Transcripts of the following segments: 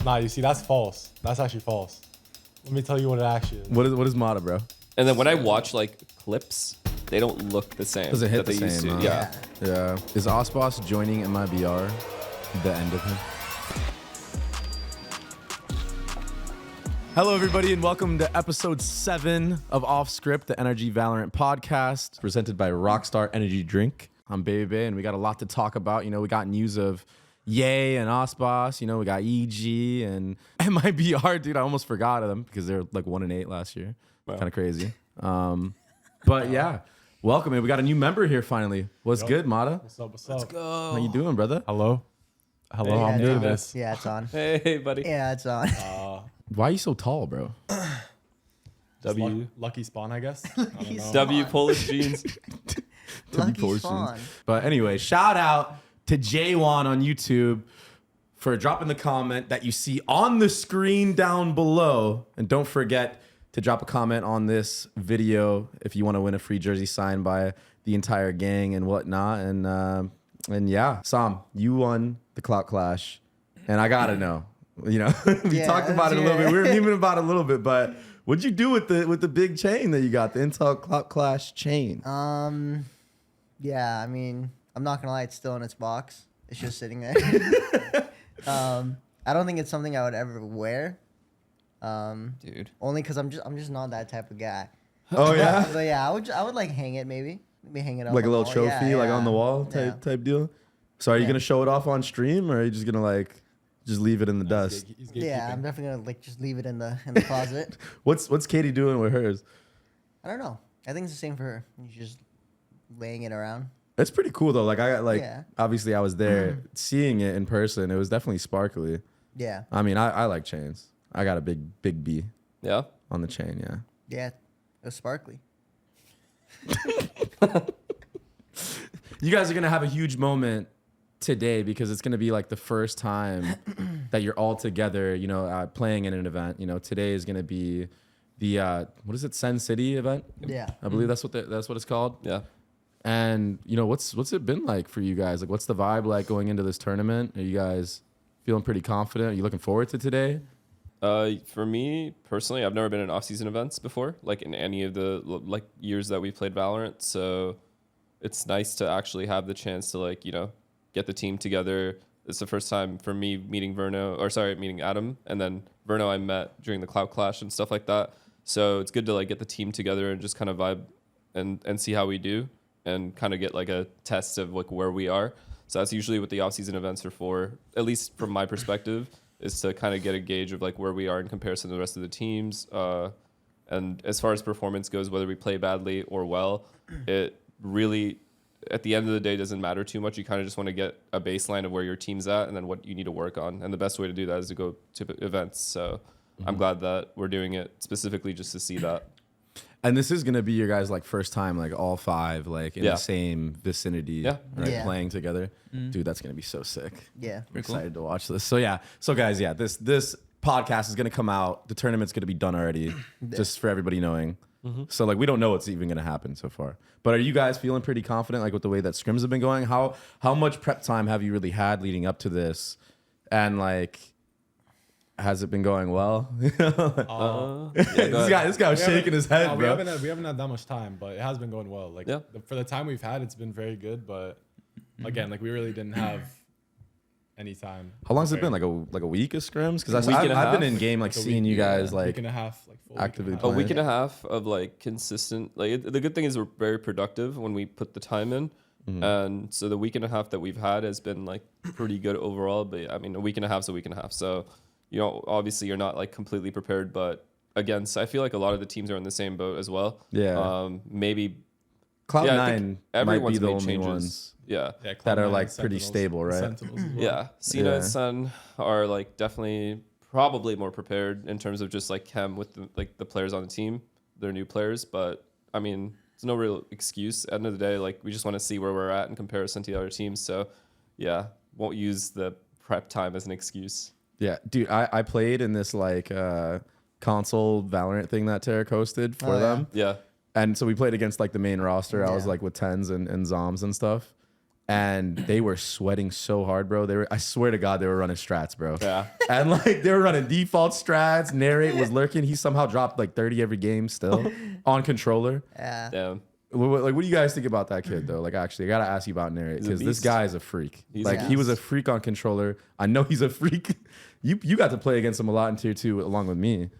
Nah, you see, that's false. That's actually false. Let me tell you what it actually is. What is Mada, bro? And then when I watch like clips, they don't look the same. Does it hit that the they used same? to. Huh? Yeah. Yeah. Is Aspas joining MIBR the end of him? Hello, everybody, and welcome to episode 7 of Offscript, the NRG Valorant podcast, presented by Rockstar Energy Drink. I'm Babybay, and we got a lot to talk about. You know, we got news of Yay and Aspas. You know, we got EG and MIBR. Dude, I almost forgot of them because they were like 1-8 last year. Wow. Kind of crazy. But yeah, welcome. And we got a new member here finally. What's good, Mada? What's up? What's up? Let's go. How you doing, brother? Hello. Hello. I'm new to this. Yeah, it's on. Hey, buddy. Yeah, it's on. Why are you so tall, bro? W. Lucky spawn, I guess. I don't know. W Polish jeans. Lucky portions. Spawn. But anyway, shout out to J1 on YouTube for dropping the comment that you see on the screen down below. And don't forget to drop a comment on this video if you want to win a free jersey signed by the entire gang and whatnot. And yeah, Sam, you won the Clout Clash. And I gotta know, you know, we talked about it a little bit. We were memeing about it a little bit, but what'd you do with the big chain that you got, the Intel Clout Clash chain? Yeah, I mean, I'm not gonna lie, it's still in its box. It's just sitting there. I don't think it's something I would ever wear. Dude. Only because I'm just not that type of guy. Oh yeah, But yeah, I would like hang it maybe hang it up like a on little the wall. trophy, Yeah, like yeah. on the wall type deal. So are you gonna show it off on stream, or are you just gonna like just leave it in the dust? He's Yeah, gatekeeping. I'm definitely gonna like just leave it in the closet. What's Katie doing with hers? I don't know. I think it's the same for her. She's just laying it around. It's pretty cool though. Like I got Yeah. obviously I was there seeing it in person. It was definitely sparkly. Yeah. I mean, I like chains. I got a big B Yeah. on the chain. Yeah. Yeah. It was sparkly. You guys are gonna have a huge moment today because it's gonna be like the first time that you're all together. You know, playing in an event. You know, today is gonna be the what is it, Sen City event? Yeah. I believe that's what it's called. Yeah. And you know, what's it been like for you guys? Like, what's the vibe like going into this tournament? Are you guys feeling pretty confident? Are you looking forward to today? For me personally, I've never been in off-season events before, like in any of the like years that we played Valorant. So it's nice to actually have the chance to like, you know, get the team together. It's the first time for me meeting Adam, and then Verno I met during the Clout Clash and stuff like that. So it's good to like get the team together and just kind of vibe and see how we do and kind of get like a test of like where we are. So that's usually what the off-season events are for, at least from my perspective, is to kind of get a gauge of like where we are in comparison to the rest of the teams. And as far as performance goes, whether we play badly or well, it really, at the end of the day, doesn't matter too much. You kind of just want to get a baseline of where your team's at and then what you need to work on. And the best way to do that is to go to events. So I'm glad that we're doing it specifically just to see that. And this is gonna be your guys' like first time, like all 5, like in the same vicinity, right? Yeah. Playing together. Dude, that's gonna be so sick. Yeah. I'm excited to watch this. So yeah. So guys, yeah, this podcast is gonna come out. The tournament's gonna be done already, just for everybody knowing. So like we don't know what's even gonna happen so far. But are you guys feeling pretty confident, like with the way that scrims have been going? How much prep time have you really had leading up to this? And like, has it been going well? This guy was shaking his head, bro. We haven't had that much time, but it has been going well. Like for the time we've had, it's been very good. But again, like we really didn't have any time. How long's it been? Like a week of scrims? Because Week and a I've been half? in game, like Like a seeing week, you guys week like and a half, like full actively week and a half. playing. A week and a half of like consistent, like the good thing is we're very productive when we put the time in. And so the week and a half that we've had has been like pretty good overall. But I mean, a week and a half is a week and a half. So, you know, obviously you're not like completely prepared, but again, so I feel like a lot of the teams are in the same boat as well. Yeah. Maybe Cloud9 I think might be everyone's the made only changes. ones Yeah. that are Cloud9, like pretty Sentinels, stable, right? Sentinels as well. Yeah. Cena Yeah. and Sen are like definitely probably more prepared in terms of just like chem with the players on the team. They're new players, but I mean, there's no real excuse. At the end of the day, like we just want to see where we're at in comparison to the other teams. So yeah, won't use the prep time as an excuse. Yeah, dude, I played in this like console Valorant thing that Derke hosted for them. Yeah. And so we played against like the main roster. I was Yeah. like with 10s and zoms and stuff. and they were sweating so hard, bro. I swear to God, they were running strats, bro. Yeah. And like they were running default strats. Narrate was lurking. He somehow dropped like 30 every game still on controller. Yeah. Damn. Like, what do you guys think about that kid though? Like, actually, I gotta ask you about Narrate because this guy is a freak. He was a freak on controller. I know he's a freak. You got to play against him a lot in tier 2 along with me.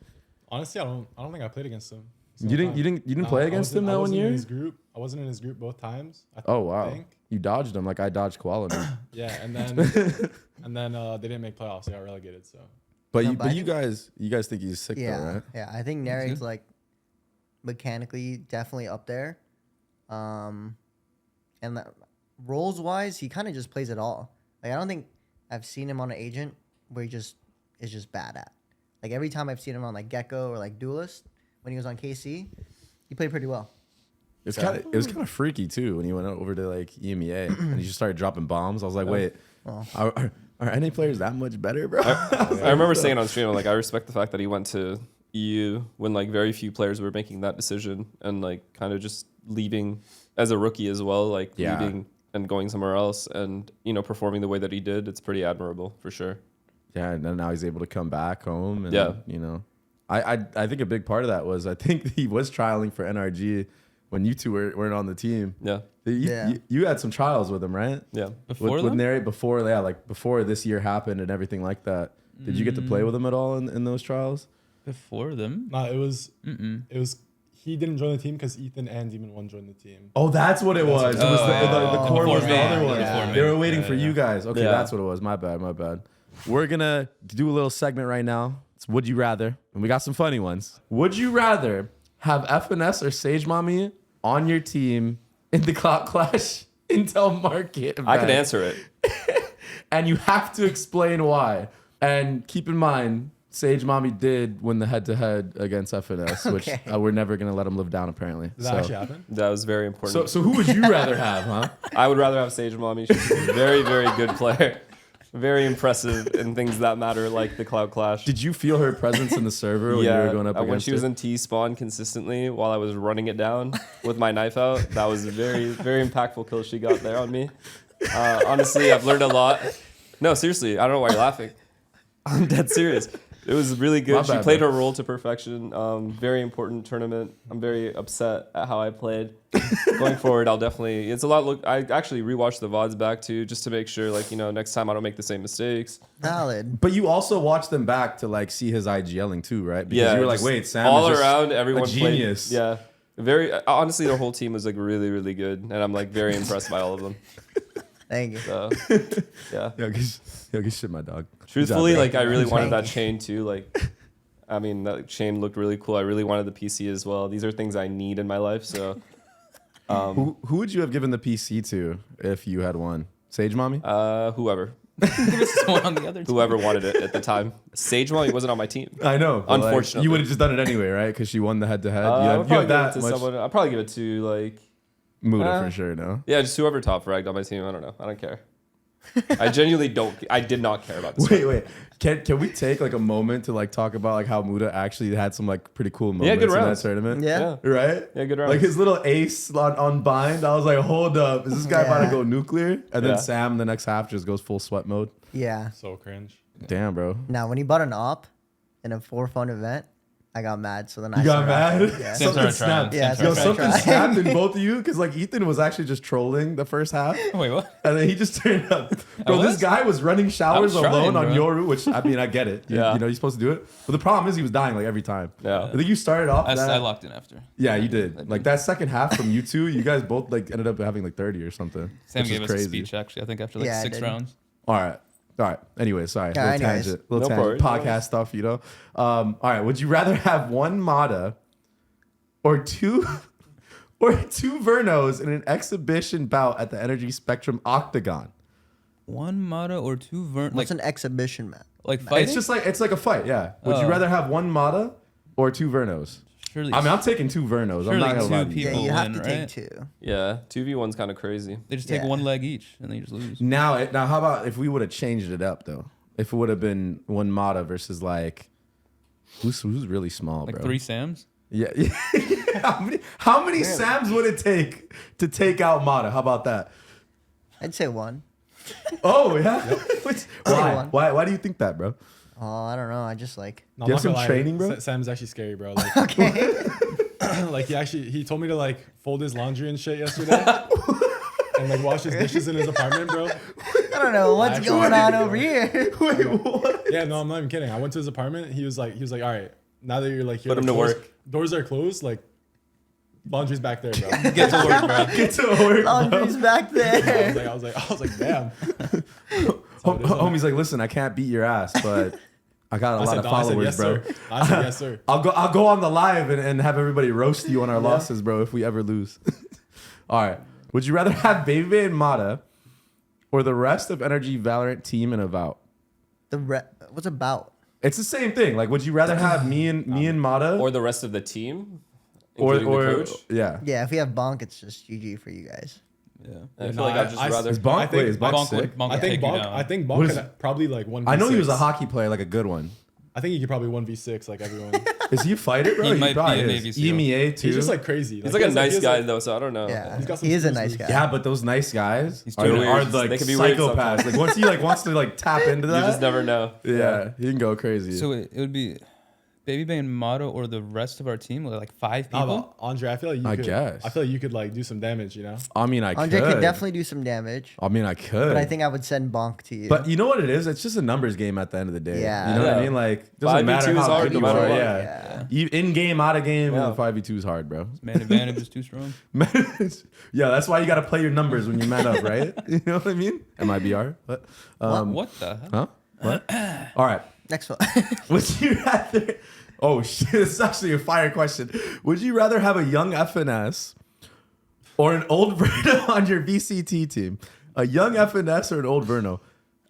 Honestly, I don't think I played against him. You didn't play against him that one year? I wasn't in his group both times. Oh wow. You dodged him like I dodged quality. Yeah, and then they didn't make playoffs. They got relegated. So, but you guys think he's sick though, right? Yeah, I think Narrate's like mechanically definitely up there. And roles wise, he kind of just plays it all. Like I don't think I've seen him on an agent where he is just bad at. Like every time I've seen him on like Gecko or like Duelist when he was on KC, he played pretty well. It was kind of freaky too when he went over to like EMEA and he just started dropping bombs. I was like, wait, are any players that much better, bro? I remember saying on stream, like, I respect the fact that he went to EU when like very few players were making that decision and like kind of just leaving as a rookie as well, like leaving and going somewhere else and, you know, performing the way that he did. It's pretty admirable for sure. Yeah, and then now he's able to come back home and, you know, I think a big part of that was I think he was trialing for NRG when you two weren't on the team. Yeah. You had some trials with him, right? Yeah. With Nary before this year happened and everything like that. Did you get to play with him at all in those trials? Before them? No, it was he didn't join the team because Ethan and Demon 1 joined the team. Oh, that's what it was. It was the core was the other one. Yeah. They were waiting for you guys. Okay, that's what it was. My bad. We're gonna do a little segment right now. It's Would You Rather, and we got some funny ones. Would you rather have FNS or Sagemommy on your team in the Clout Clash Intel Market event? I can answer it. And you have to explain why. And keep in mind, Sagemommy did win the head-to-head against FNS, which we're never going to let him live down, apparently. Did that actually happen? That was very important. So who would you rather have, huh? I would rather have Sagemommy. She's a very, very good player. Very impressive in things that matter, like the Clout Clash. Did you feel her presence in the server when you were going up against when she was in T-spawn consistently while I was running it down with my knife out? That was a very, very impactful kill she got there on me. Honestly, I've learned a lot. No, seriously, I don't know why you're laughing. I'm dead serious. It was really good. She played her role to perfection. Very important tournament. I'm very upset at how I played. Going forward, I'll definitely. It's a lot. I actually rewatched the VODs back too, just to make sure, like, you know, next time I don't make the same mistakes. Valid. But you also watched them back to like see his IGLing too, right? Because you were like, wait, Sam all is just around everyone a genius. Played, very honestly, the whole team was like really, really good, and I'm like very impressed by all of them. Thank you. So, yeah. Yo, get shit, my dog. Truthfully, like I really wanted that chain too. Like, I mean, that chain looked really cool. I really wanted the PC as well. These are things I need in my life. So, who would you have given the PC to if you had won? Sagemommy? Whoever. One on the other team. Whoever wanted it at the time. Sagemommy wasn't on my team. I know. Unfortunately, like, you would have just done it anyway, right? Because she won the head-to-head. I'll probably give it to like Muda for sure. No. Yeah, just whoever top fragged on my team. I don't know. I don't care. I genuinely don't. I did not care about this. Wait. Can we take like a moment to like talk about like how Muda actually had some like pretty cool moments good in that rounds. tournament? Yeah. Right? Yeah, good rounds. Like his little ace on bind. I was like, hold up. Is this guy about to go nuclear? And then Sam the next half just goes full sweat mode. Yeah. So cringe. Damn, bro. Now, when he bought an op in a 4-fun event, I got mad. So then I got mad? Yeah. Something snapped. Yeah, something snapped in both of you because like Ethan was actually just trolling the first half. Wait, what? And then he just turned up. Bro, this guy was running showers alone on your route, which I mean, I get it. You know, you're supposed to do it. But the problem is he was dying like every time. Yeah. I think you started off. I locked in after. Yeah, you did. Like that second half from you two, you guys both like ended up having like 30 or something. Sam gave us a speech actually, I think after like 6 rounds. All right. Anyway, sorry. Little tangent. Podcast stuff, you know. All right. Would you rather have one Mada or two Vernos in an exhibition bout at the NRG Spectrum Octagon? One Mada or two Vernos? What's an exhibition map? Like fighting? It's like a fight. Yeah. Would you rather have one Mada or two Vernos? Surely. I mean, I'm taking two Vernos. I'm not gonna lie to you. Yeah, you have to take two. Yeah, 2v1's kind of crazy. They just take one leg each and they just lose. Now, how about if we would have changed it up though? If it would have been one Mada versus like who's really small, like bro? 3 Sams? Yeah. how many Sams would it take to take out Mada? How about that? I'd say 1. Oh yeah. Yep. Why do you think that, bro? Oh, I don't know. I just like. No, Do you I'm have some not gonna lie, training, bro? Sam's actually scary, bro. Like, Okay. like he told me to like fold his laundry and shit yesterday, and like wash his dishes in his apartment, bro. I don't know what's Actually, going on bro. over here. Wait, what? Yeah, no, I'm not even kidding. I went to his apartment. He was like, all right, now that you're like here, Put him to work. Doors are closed. Like, laundry's back there, bro. Get to work, bro. Get to work. Laundry's back there. I was like, damn. Homie's like, listen, I can't beat your ass, but I got a lot of followers, yes, bro. Sir. I said, yes, sir. I'll go on the live and have everybody roast you on our losses, bro, if we ever lose. All right. Would you rather have Babybay and Mada or the rest of NRG Valorant team in a bout? What's a bout? It's the same thing. Like, would you rather have me and Mada Or the rest of the team, or including the coach. yeah? Yeah, if we have bonk, it's just GG for you guys. Yeah. I feel No, like I'd just I- rather. Is Bonk? Wait, is Bonk Bonk sick? would I think take you Bonk. down. I think What Bonk is- could probably like 1v6. I know he was a hockey player, like a good one. I think he could probably 1v6 like everyone. Is he a fighter, bro? He might be probably a is. Navy SEAL. EMEA too. He's just like crazy. He's like he a has, nice he has, guy like- though, so I don't know. Yeah, He's got some he is a screws nice loose. guy. Yeah, but those nice guys He's are, too are weird. like They can be weird psychopaths. sometimes. Like once he like wants to like tap into You that, just never know. yeah, he can go crazy. So it would be Babybay and Mada or the rest of our team, like 5 Nah, people. but Andre, I feel like you I could. guess. I feel like you could like do some damage. You know. I mean, I Andre could could definitely do some damage, I mean, I could. but I think I would send bonk to you. But you know what it is? It's just a numbers game at the end of the day. Yeah. You know what I Yeah. mean? Like, doesn't 5v2 matter is how hard good no you matter are. what. Yeah. In game, out of game, Yeah. 5v2 is hard, bro. Man advantage is too strong. Yeah, that's why you got to play your numbers when you man up, right? You know what I mean? MIBR. What? What the hell? Huh? What? All right. Next one. Would you rather? Oh shit! This is actually a fire question. Would you rather have a young FNS or an old Verno on your VCT team? A young FNS or an old Verno?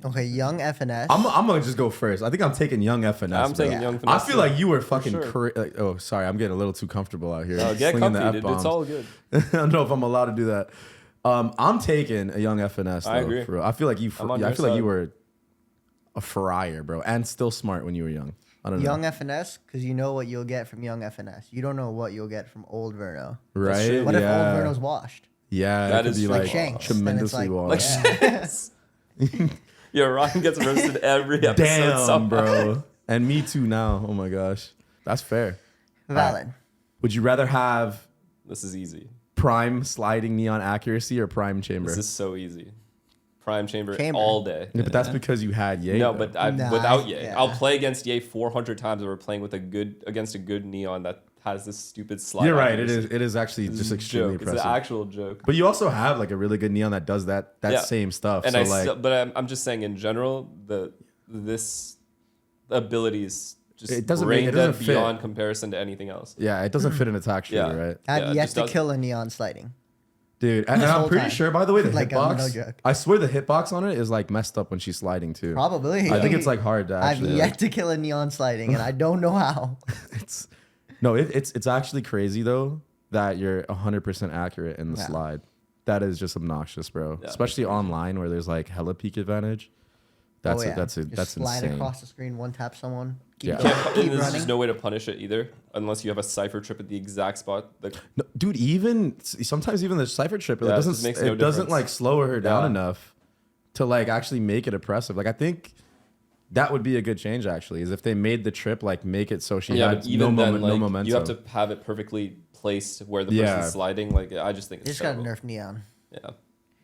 Okay, young FNS. I'm gonna just go first. I think I'm taking young FNS. I'm taking Yeah. young. I Finesse feel too. like you were fucking. sure. Oh, sorry. I'm getting a little too comfortable out here. No, get slinging the comfy, dude. It's F-bombs. all good. I don't know if I'm allowed to do that. I'm taking a young FNS. Though, I agree. For real. I feel like you. I'm on I your feel like you side. were a friar, bro, and still smart when you were young. I don't know. Young FNS, because you know what you'll get from young FNS. You don't know what you'll get from old Verno. Right? true. What if old yeah. Verno's washed? Yeah, That it could is be true. like Like Shanks, then it's tremendously like- washed. Like, yeah, Ryan gets roasted every episode. Damn, somehow. bro. And me too now. Oh my gosh. That's fair. Valid. Would you rather have This is easy. prime sliding neon accuracy or prime chamber? This is so easy. Prime chamber, Chamber. all day. Yeah, but that's because you had Ye. No, though. but Nah, without Ye, yeah. I'll play against Ye 400 times. Or we're playing with against a good neon that has this stupid slide. you're right. It accuracy. is actually It's just a extremely joke. impressive. It's an actual joke. But you also have like a really good neon that does that Yeah. same stuff. And so I'm just saying in general, this ability is just It doesn't brain make- it doesn't dead fit. beyond comparison to anything else. yeah, it doesn't fit an attack shooter, Yeah. right? I've Yeah, it yet just to doesn't. kill a neon sliding. Dude, and This I'm whole pretty time. sure, by the way, the Like, no hitbox. joke. I swear the hitbox on it is like messed up when she's sliding too. Probably. I think it's like hard to I've actually. yet like- to kill a neon sliding, and I don't know how. it's no, it's actually crazy though that you're 100% accurate in the Yeah. slide. That is just obnoxious, bro. Yeah, Especially online where there's like hella peak advantage. That's Just that's slide insane. across the screen, one tap someone, keep, Yeah. going, Can't, keep there's running. just no way to punish it either, unless you have a cipher trip at the exact spot. Like, No, dude, even sometimes even the cipher trip, Yeah, it it just makes no doesn't difference. like slow her down Yeah. enough to like actually make it oppressive. Like I think that would be a good change actually, is if they made the trip like make it so she yeah, had but even no, then, no like, momentum. you have to have it perfectly placed where the Yeah. person's sliding. Like, I just think They it's just gotta terrible. nerf neon. Yeah.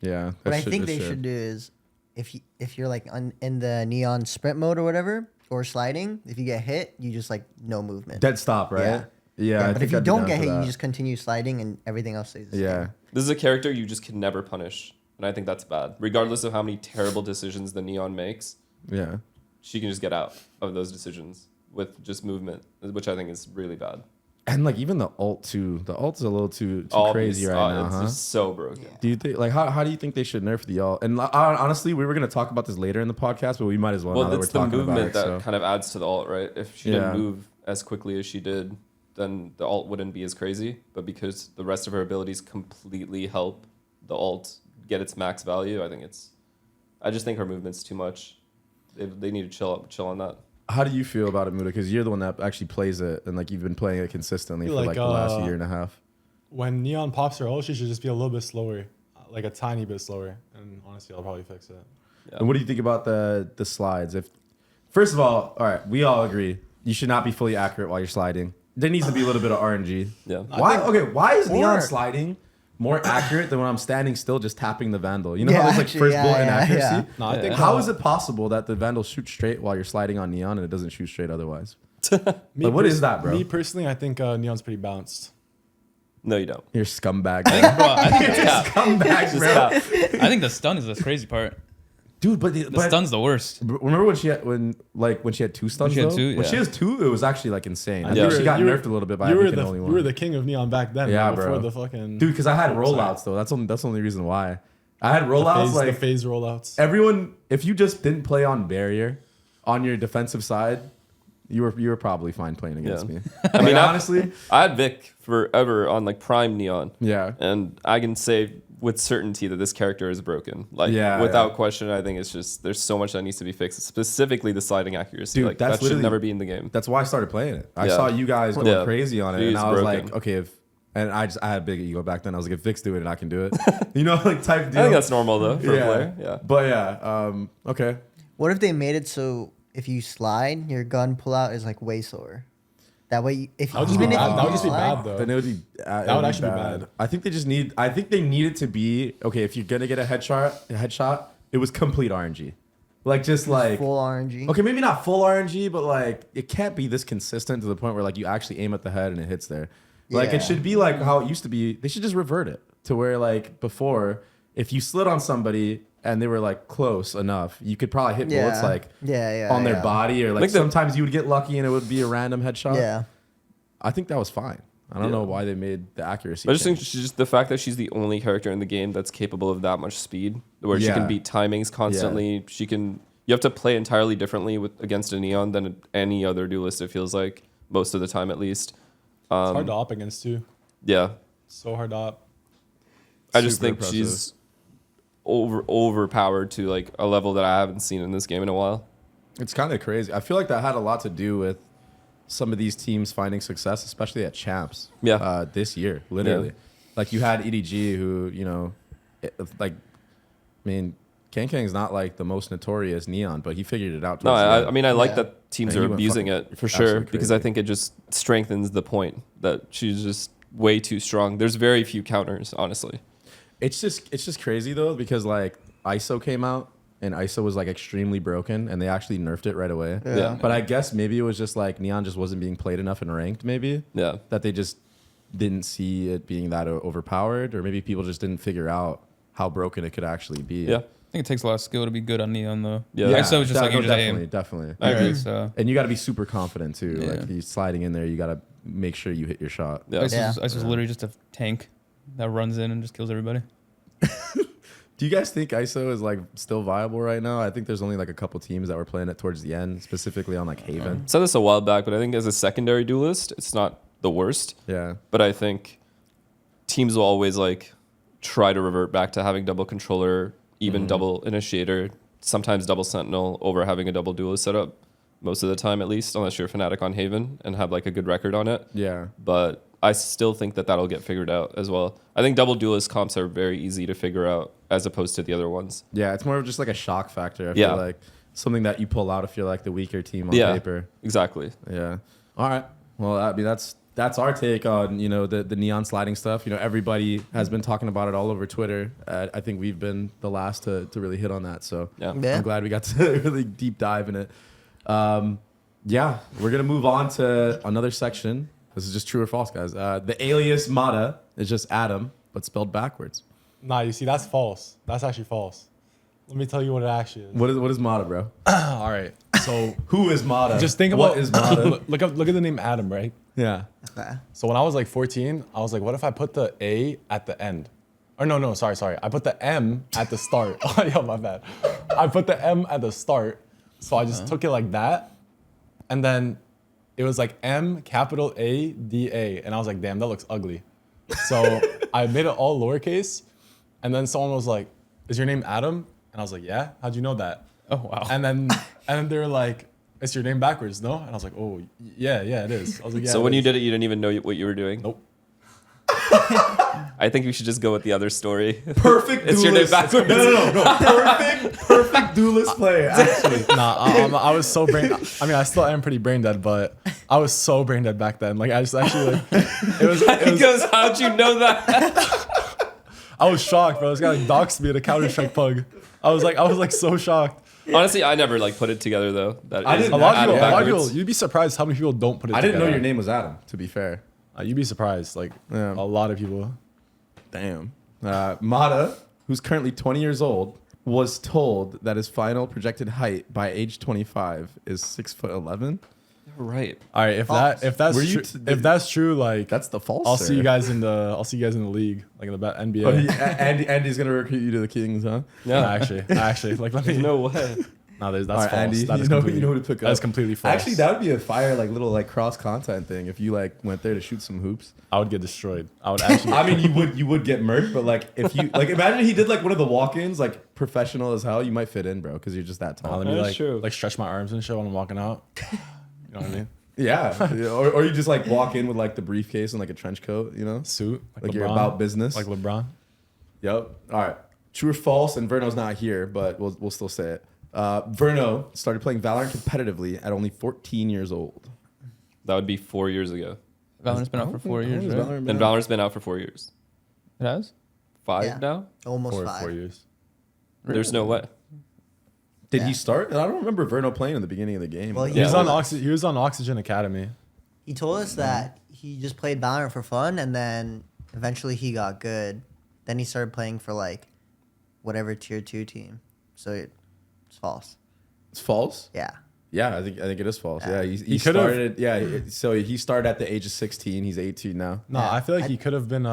yeah, What that I think just they should do is, if you're like in the neon sprint mode or whatever, or sliding, if you get hit, you just like no movement. dead stop, right? Yeah, I but think if you I'd be don't down get for hit, you that. just continue sliding, and everything else stays the yeah. same. This is a character you just can never punish. And I think that's bad. Regardless of how many terrible decisions the neon makes, Yeah. she can just get out of those decisions with just movement, which I think is really bad. And like even the ult too. The ult's a little too crazy right now, It's huh? just so broken. Do you think like how do you think they should nerf the ult? And honestly, we were gonna talk about this later in the podcast, but we might as well. Well, now that it's we're the talking about movement it, that so. kind of adds to the ult, right? If she Yeah. didn't move as quickly as she did, then the ult wouldn't be as crazy. But because the rest of her abilities completely help the ult get its max value, I just think her movement's too much. They need to chill on that. How do you feel about it, Muda? Because you're the one that actually plays it, and like you've been playing it consistently for like the last year and a half. When neon pops her ult, she should just be a little bit slower. like a tiny bit slower, and honestly, I'll probably fix it. Yeah. And what do you think about the slides? If first of all right, we all agree you should not be fully accurate while you're sliding. There needs to be a little bit of RNG. Yeah. Why? Okay. Why is Neon sliding more accurate than when I'm standing still just tapping the Vandal? You know how there's like first bullet inaccuracy? Yeah. No, I think How is it possible that the Vandal shoots straight while you're sliding on Neon and it doesn't shoot straight otherwise? Me Like, what is that, bro? Me personally, I think Neon's pretty bounced. No, you don't. You're scumbag. Bro, I think it's cap. Scumbag, bro. I think the stun is the crazy part. Dude, but The stun's the worst. remember when she had when she had two stuns? she had though? two, When yeah. she has two, it was actually like insane. I Yeah. think she got You were- nerfed a little bit by You were making the only one. you were the king of Neon back then. Yeah, before bro. the fucking Dude, because I had rollouts though. That's the only reason why. I had rollouts the like phase rollouts. everyone. If you just didn't play on barrier, on your defensive side, you were probably fine playing against Yeah. me. I mean, honestly, I had Vic forever on like Prime Neon, yeah. and I can say with certainty that this character is broken. Like Yeah, without yeah. question, I think it's just there's so much that needs to be fixed. Specifically, the sliding accuracy. Dude, like that's that should literally- never be in the game. That's why I started playing it. I Yeah. saw you guys going Yeah. crazy on it, He's and I was broken. like, okay, and I had a big ego back then. I was like, if Vic's doing it, I can do it. You know, like type deal. I think that's normal though for a yeah. player. Yeah. But yeah, okay. What if they made it so if you slide, your gun pullout is like way slower? That way, if That would just be even if bad. you That would just be slide- bad though. Then it would be. That would actually be bad. I think they just need. I think they need it to be okay. If you're gonna get a headshot, it was complete RNG. Like just like full RNG. okay, maybe not full RNG, but like it can't be this consistent to the point where like you actually aim at the head and it hits there. Like Yeah. it should be like how it used to be. They should just revert it to where like before, if you slid on somebody and they were like close enough, you could probably hit bullets like on their body or like sometimes you would get lucky and it would be a random headshot. Yeah. I think that was fine. I don't Yeah. know why they made the accuracy. I just think change. she's just the fact that she's the only character in the game that's capable of that much speed, where she Yeah. can beat timings constantly. She can. You have to play entirely differently against a Neon than any other duelist. It feels like most of the time, at least. It's hard to op against too. Yeah, So hard to op. I just Super think impressive. she's overpowered to like a level that I haven't seen in this game in a while. It's kind of crazy. I feel like that had a lot to do with some of these teams finding success, especially at champs. Yeah. This year, literally. Yeah. Like you had EDG, who like, I mean, Kang's not like the most notorious Neon, but he figured it out. No, towards the end. I mean I like Yeah. that teams Yeah, are he went abusing fucking it for sure absolutely because crazy. I think it just strengthens the point that she's just way too strong. There's very few counters, honestly. It's just crazy though because like ISO came out and ISO was like extremely broken and they actually nerfed it right away. Yeah. But I guess maybe it was just like Neon just wasn't being played enough in ranked. Maybe. Yeah. That they just didn't see it being that overpowered, or maybe people just didn't figure out how broken it could actually be. Yeah. I think it takes a lot of skill to be good on Neon though. Yeah. ISO is just like you just definitely, aim. definitely. I agree. So And you got to be super confident too. Yeah. Like you sliding in there, you got to make sure you hit your shot. Yeah. ISO's literally just a tank that runs in and just kills everybody. Do you guys think ISO is like still viable right now? I think there's only like a couple teams that were playing it towards the end, specifically on like Haven. Said this a while back, but I think as a secondary duelist, it's not the worst. Yeah. But I think teams will always like try to revert back to having double controller, even double initiator, sometimes double sentinel over having a double duelist setup. Most of the time, at least, unless you're a Fnatic on Haven and have like a good record on it. Yeah. But I still think that that'll get figured out as well. I think double duelist comps are very easy to figure out as opposed to the other ones. Yeah. It's more of just like a shock factor. I Yeah. feel like something that you pull out if you're like the weaker team on Yeah. paper. Exactly. Yeah. All right. Well, I mean, that's our take on, the Neon sliding stuff. Everybody has been talking about it all over Twitter. I think we've been the last to really hit on that. So Yeah. Yeah. I'm glad we got to really deep dive in it. Yeah, we're going to move on to another section. This is just true or false, guys. The alias Mada is just Adam, but spelled backwards. Nah, you see, that's false. That's actually false. Let me tell you what it actually is. What is Mada, bro? All right. So Who is Mada? just think about what is Mada? look at the name Adam, right? Yeah. Okay. So when I was like 14, I was like, what if I put the A at the end? Or no, sorry. I put the M at the start. Oh, yo, my bad. I put the M at the start. So I just took it like that. And then it was like M, capital A, D, A. And I was like, damn, that looks ugly. So I made it all lowercase. And then someone was like, is your name Adam? And I was like, yeah. How'd you know that? Oh wow. And then they were like, it's your name backwards, no? And I was like, oh, yeah, it is. I was like, yeah. So it when you is. did it, you didn't even know what you were doing? Nope. I think we should just go with the other story. Perfect It's your name duelist. backwards. No. Perfect duelist player, actually. Nah, I was so I mean, I still am pretty brain dead, but I was so brain dead back then. Like, I just actually, like, He goes, how'd you know that? I was shocked, bro. This guy, like, doxed me at a Counter-Strike pug. I was like so shocked. Honestly, I never like put it together though. That I is didn't- A lot of Adam people, backwards. you'd be surprised how many people don't put it I together. didn't know your name was Adam, to be fair. You'd be surprised. Like, Yeah. a lot of people. Damn. Mada, who's currently 20 years old, was told that his final projected height by age 25 is 6'11". Right. All right, if Were you if that's true, like, That's the false. I'll see you guys in the league, like in the NBA. Oh, Andy's gonna recruit you to the Kings, huh? No, Yeah. actually, like, let me. No way. No, that's All right, false. Andy, That is you know completely, who to pick up. That's completely false. Actually, that would be a fire, like little like cross content thing if you like went there to shoot some hoops. I would get destroyed. I would actually. I mean, you would get murked, but like if you like, imagine he did like one of the walk-ins, like professional as hell, you might fit in, bro, because you're just that tall. let me That's true. like stretch my arms and shit when I'm walking out. You know what I mean? Yeah, or you just like walk in with like the briefcase and like a trench coat, you know, Suit, like LeBron, you're about business. like LeBron. Yep. All right. True or false? And Verno's not here, but we'll still say it. Verno started playing Valorant competitively at only 14 years old. That would be 4 years ago. Valorant's been out for 4 years, right? And Valorant's been out for 4 years. It has? 5 Yeah. now? Almost For 5. 4 years. There's no way. Did Yeah. he start? I don't remember Verno playing in the beginning of the game. Well, He was Yeah. on He was on Oxygen Academy. He told us that he just played Valorant for fun, and then eventually he got good. Then he started playing for like whatever tier 2 team. So it's false. It's false. Yeah. Yeah, I think it is false. Yeah, he He could've- started. Yeah, so he started at the age of 16. He's 18 now. No, Yeah. I feel like he could have been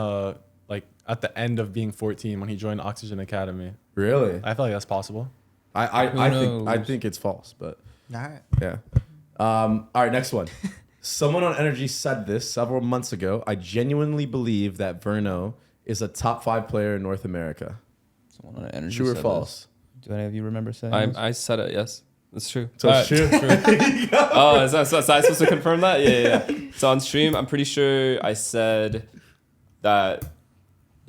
like at the end of being 14 when he joined Oxygen Academy. Really? I feel like that's possible. I knows? think it's false, but All right. yeah. All right, next one. Someone on Energy said this several months ago. I genuinely believe that Verno is a top 5 player in North America. Someone on Energy True or said false? this. Do any of you remember saying this? I said it, yes. That's true. So it's true. Oh, is I supposed to confirm that? Yeah. So on stream, I'm pretty sure I said that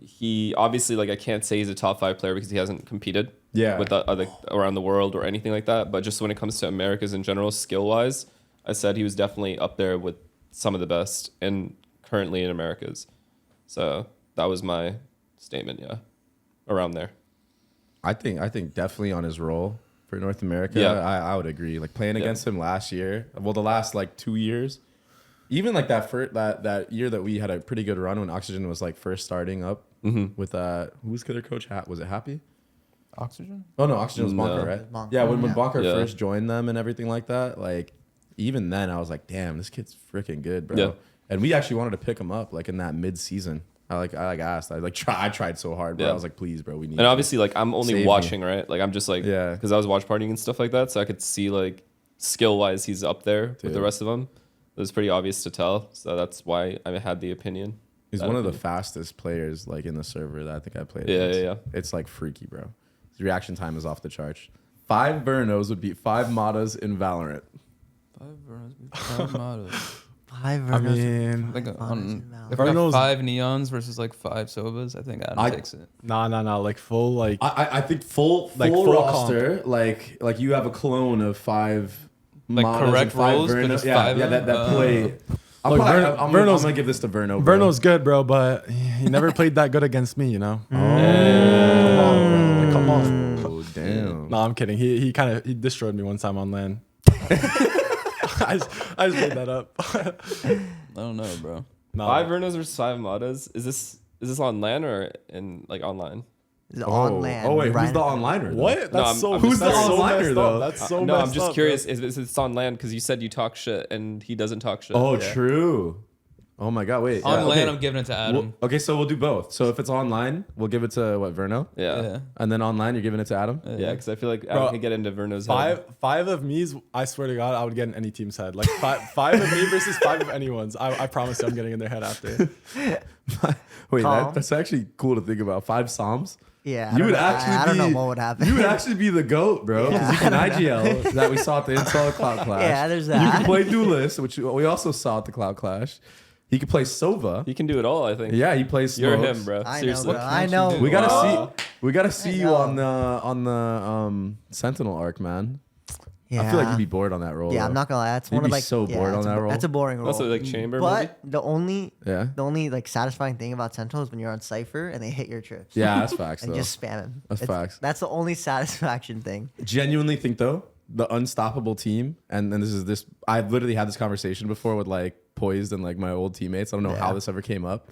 he obviously, like, I can't say he's a top 5 player because he hasn't competed with the other around the world or anything like that. But just when it comes to Americas in general, skill wise, I said he was definitely up there with some of the best and currently in Americas. So that was my statement. Yeah, around there. I think definitely on his role for North America. Yeah. I would agree. Like playing against him last year, well, the last like 2 years, even like that year that we had a pretty good run when Oxygen was like first starting up with who's their coach? Was it Happy? Oxygen? Oh no, Oxygen was No. Bonker, right? Bonker. Yeah, when Yeah. Bonker Yeah. first joined them and everything like that, like even then I was like, damn, this kid's freaking good, bro. Yeah. And we actually wanted to pick him up like in that mid season. I asked. I tried so hard, bro. Yeah. I was like, please, bro, we need And obviously, like, I'm only Save me. watching, right? Like, I'm just like, Yeah. because I was watch partying and stuff like that, so I could see, like, skill wise, he's up there with the Dude. rest of them. It was pretty obvious to tell, so that's why I had the opinion. He's That one of the opinion. fastest players like in the server that I think I played. Yeah, against. yeah. It's like freaky, bro. His reaction time is off the charts. 5 Vernos would beat 5 Madas in Valorant. 5 Vernos, 5 Madas. 5 I Vernos. mean, I think Honest on, and if we got Verno's- 5 Neons versus like 5 Sobas, I think Adam I- takes it. nah, like full like I think full full roster, like you have a clone of 5 Like Madas correct and 5 roles, but Vernos. just Yeah, 5 yeah, of that them? play. I'm Look, gonna give this to Verno. Bro. Verno's good, bro, but he never played that good against me, you know. Oh, Come on. Oh, damn. No, I'm kidding. He destroyed me one time on LAN. I just made that up. I don't know, bro. No, 5 Vernos versus 5 Madas. Is this on LAN or in, like, online? Is on land. Oh wait, who's Ryan- the onliner? though? What? That's I'm- so. I'm Who's just the curious. onliner, messed though? up. That's so. No, I'm messed just up, curious. bro. Is it's on LAN because you said you talk shit and he doesn't talk shit. Oh, Yeah. true. Oh my god, wait. On yeah, LAN, okay. I'm giving it to Adam. Okay, so we'll do both. So if it's online, we'll give it to what, Verno? Yeah. And then online, you're giving it to Adam? Yeah, because I feel like I could get into Verno's head. Five of me's. I swear to God, I would get in any team's head. Like five of me versus 5 of anyone's. I promise you, I'm getting in their head after. Wait, Calm. that's actually cool to think about. 5 SOMs? Yeah. I You don't would know- actually I don't know be- what would happen. You would actually be the GOAT, bro. Because you can IGL that we saw at the Intel Clout Clash. Yeah, there's You that. can play Duelist, which we also saw at the Clout Clash. He could play Sova. He can do it all, I think. Yeah, he plays You're smokes. him, bro. I know, Seriously. bro. I know. We gotta Wow. see you on the Sentinel arc, man. Yeah. I feel like you'd be bored on that role. Yeah, though. I'm not gonna lie. That's You'd one of be like so bored on that's that role. That's a boring role. Also, like Chamber, but maybe? the only Yeah. like satisfying thing about Sentinel is when you're on Cypher and they hit your trips. Yeah, that's facts And though. just spam him. That's facts. That's the only satisfaction thing. Genuinely think though, the unstoppable team, and this I've literally had this conversation before with like Poised and like my old teammates. I don't know how Yeah. this ever came up,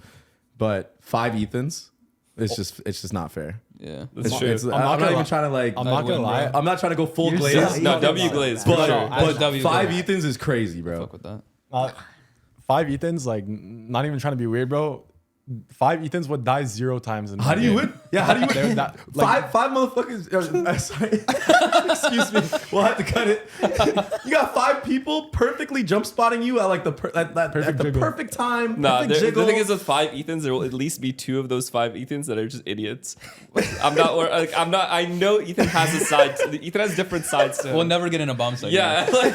but 5 Ethans, it's just not fair. Yeah. That's true. I'm not not gonna even lie. trying to like. I'm not gonna win, lie. bro. I'm not trying to go full You're glaze. so- No, you're W not glaze, bad. for sure. But W 5 glaze. Ethans is crazy, bro. Fuck with that. 5 Ethans, like, not even trying to be weird, bro. 5 Ethans would die 0 times in How do you game. win? Yeah, how do you They're win? not- like- five motherfuckers. Sorry. Excuse me. We'll have to cut it. You got 5 people perfectly jump spotting you at like the at the jiggle. perfect time. Nah, perfect the jiggle. thing is with 5 Ethans, there will at least be 2 of those 5 Ethans that are just idiots. I'm not. Like, I'm not. I know Ethan has a side. Ethan has different sides to him. We'll never get in a bomb site. Yeah. Like,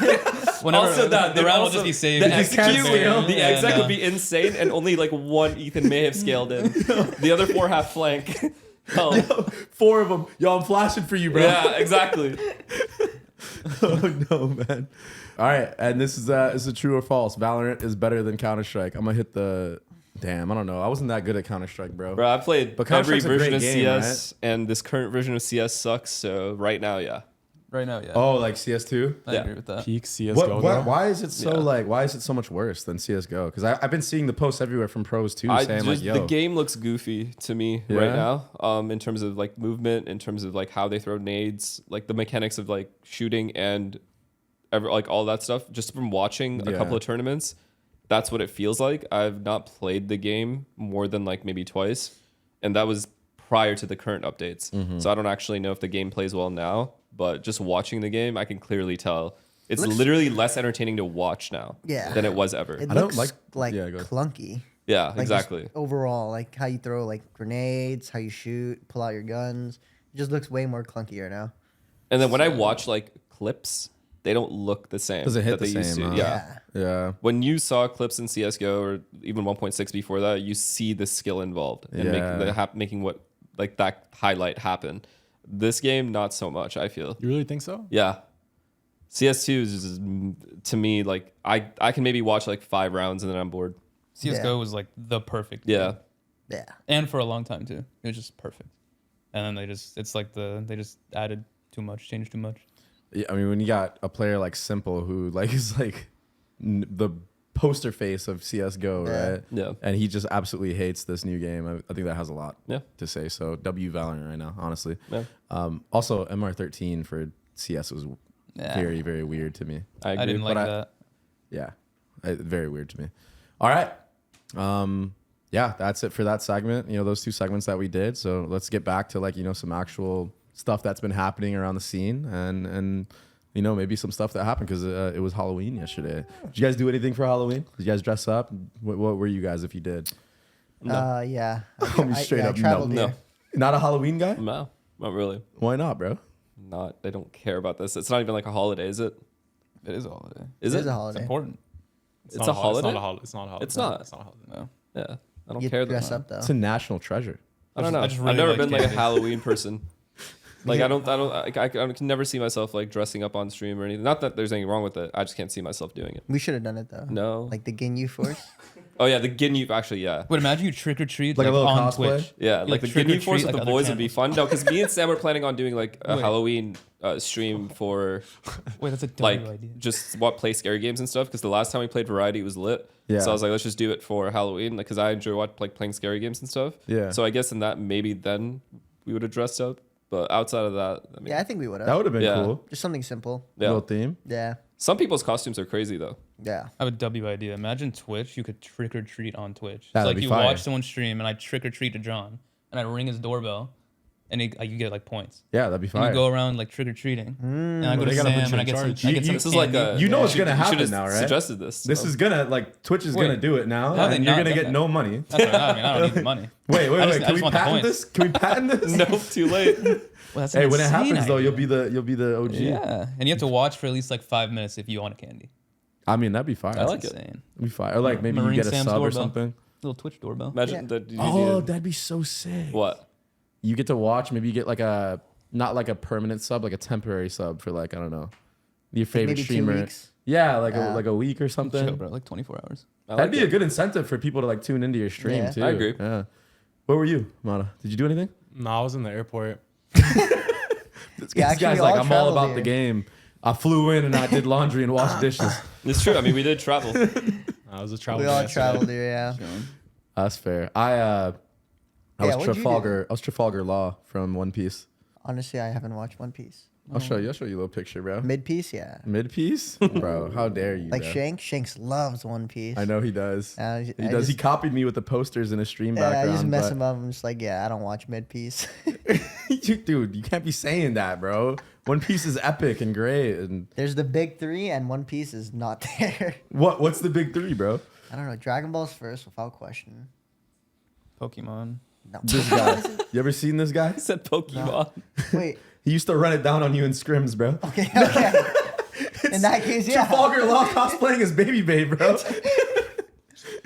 Whenever also that the they round will also- just be saved. The You just execute, can't scale. the Yeah, exec no. would be insane, and only like 1 Ethan may have scaled in. The other 4 have flank. Hell. 4 of them. Yo, I'm flashing for you, bro. Yeah, exactly. Oh no, man. All right, and this is a true or false. Valorant is better than Counter Strike. I'm gonna hit the. Damn, I don't know. I wasn't that good at Counter Strike, bro. Bro, I played But every Counter-Strike's a version great of game, CS, and this current version of CS sucks. So right now, yeah. Right now, yeah. Oh, like CS2. I yeah. agree with that. Peak CSGO, though. Why is it so Yeah. why is it so much worse than CS:GO? Because I've been seeing the posts everywhere from pros too, saying like, "Yo, the game looks goofy to me Yeah? right now. In terms of like movement, in terms of like how they throw nades, like the mechanics of like shooting and like all that stuff. Just from watching a Yeah. couple of tournaments, that's what it feels like. I've not played the game more than like maybe twice, and that was prior to the current updates. Mm-hmm. So I don't actually know if the game plays well now. But just watching the game, I can clearly tell it's Looks- literally less entertaining to watch now Yeah. than it was ever. It I don't looks like- like yeah, go ahead. clunky. Yeah, Like, just exactly. Overall, like how you throw like grenades, how you shoot, pull out your guns. It just looks way more clunkier now. And then when I watch like clips, they don't look the same. Doesn't hit that the they used same, to. huh? Yeah. yeah, When you saw clips in CS:GO or even 1.6 before that, you see the skill involved and Yeah. making what like that highlight happen. This game, not so much. I feel. You really think so? Yeah. CS2 is just, to me like I can maybe watch like 5 rounds and then I'm bored. CS:GO Yeah. was like the perfect. Yeah. game. Yeah. And for a long time too. It was just perfect. And then it's like they just added too much, changed too much. Yeah, I mean, when you got a player like Simple who like is like the poster face of CS:GO, Yeah. right? Yeah. And he just absolutely hates this new game. I think that has a lot Yeah. to say. So W Valorant right now, honestly. Yeah. Also, MR13 for CS was Yeah. very, very weird to me. I agree. I didn't like but that. Yeah, very weird to me. All right. Yeah, that's it for that segment. You know, those 2 segments that we did. So let's get back to like, you know, some actual stuff that's been happening around the scene and you know, maybe some stuff that happened because it was Halloween yesterday. Did you guys do anything for Halloween? Did you guys dress up? What were you guys if you did? Yeah. Homie, straight I up, traveled no. here. Not a Halloween guy? No, not really. Why not, bro? Not. They don't care about this. It's not even like a holiday, is it? It is a holiday. Is It it? is a It's holiday. important. It's a holiday? It's not a holiday. It's not. It's not a holiday. No. Yeah. I don't You care. dress that up though. It's a national treasure. I don't know. I just really I've never like been like a candy. Halloween person. Like I can never see myself like dressing up on stream or anything. Not that there's anything wrong with it. I just can't see myself doing it. We should have done it though. No. Like the Ginyu Force. Oh yeah, the Ginyu actually, yeah. But imagine you trick or treat Like like, a little on cosplay? Twitch. Yeah, You, like the trick or Ginyu Force treat with like the other boys would be channels. fun. No, because me and Sam were planning on doing like a Wait. Halloween stream for Wait, that's a like dumb idea. just play scary games and stuff. Because the last time we played Variety was lit. Yeah. So I was like, let's just do it for Halloween. Like, because I enjoy like playing scary games and stuff. Yeah. So I guess in that maybe then we would have dressed up. But outside of that, I mean, Yeah, I think we would That have. would have been Yeah. cool. Just something simple. yeah. Little theme. Yeah. Some people's costumes are crazy though. Yeah. I have a W idea. Imagine Twitch. You could trick or treat on Twitch. That'd It's like be you fire. watch someone stream, and I trick or treat to John, and I ring his doorbell, and you get like points. Yeah, that'd be And fire. you go around like trick or treating, and I go They to gotta Sam put you and I in get some. charge. I get some This is like candy. a You know what's should- gonna you happen should've now, right? Suggested this. This So- is gonna like Twitch is Wait. gonna do it now, Have they and you're not gonna done get that? no money. That's what I mean. I don't need the money. Wait, I Can just we want the patent points. this? Can we patent this? no, too late. Well, that's Hey, an when it insane happens though, idea. you'll be the OG. Yeah, and you have to watch for at least like 5 minutes if you want a candy. I mean, that'd be fire. I like it. Insane. That'd be fire. Or like maybe Marine you get a Sam's sub or doorbell. something. Little Twitch doorbell. Imagine that. Oh, that'd be so sick. What? You get to watch. Maybe you get like a not like a permanent sub, like a temporary sub for like I don't know, your favorite Maybe 2 streamer. weeks. Yeah, like a week or something. Chill, bro. Like 24 hours. That'd be a good incentive for people to like tune into your stream Yeah. too. I agree. Yeah. Where were you, Mada? Did you do anything? No, I was in the airport. This Yeah, guy's actually, like, all I'm all traveled about here. the game. I flew in and I did laundry and washed dishes. It's true. I mean, we did travel. I was a travel. We all guy, so- traveled here, yeah. That's fair. I Yeah, was what'd you do? Trafalgar. I was Trafalgar Law from One Piece. Honestly, I haven't watched One Piece. I'll show you. I'll show you a little picture, bro. Mid piece, yeah. Mid piece, bro. How dare you? Like bro. Shanks loves One Piece. I know he does. I He just- does. He copied me with the posters in his stream Yeah, I background. just mess but- him up. I'm just like, yeah, I don't watch mid piece. Dude, you can't be saying that, bro. One Piece is epic and great. And There's the big three, and One Piece is not there. what's the big three, bro? I don't know. Dragon Ball's first, without question. Pokemon. No. This guy. You ever seen this guy? I said Pokemon. Wait. He used to run it down on you in scrims, bro. Okay. Okay. In that case, yeah. Trafalgar Law cosplaying as Babybay, bro.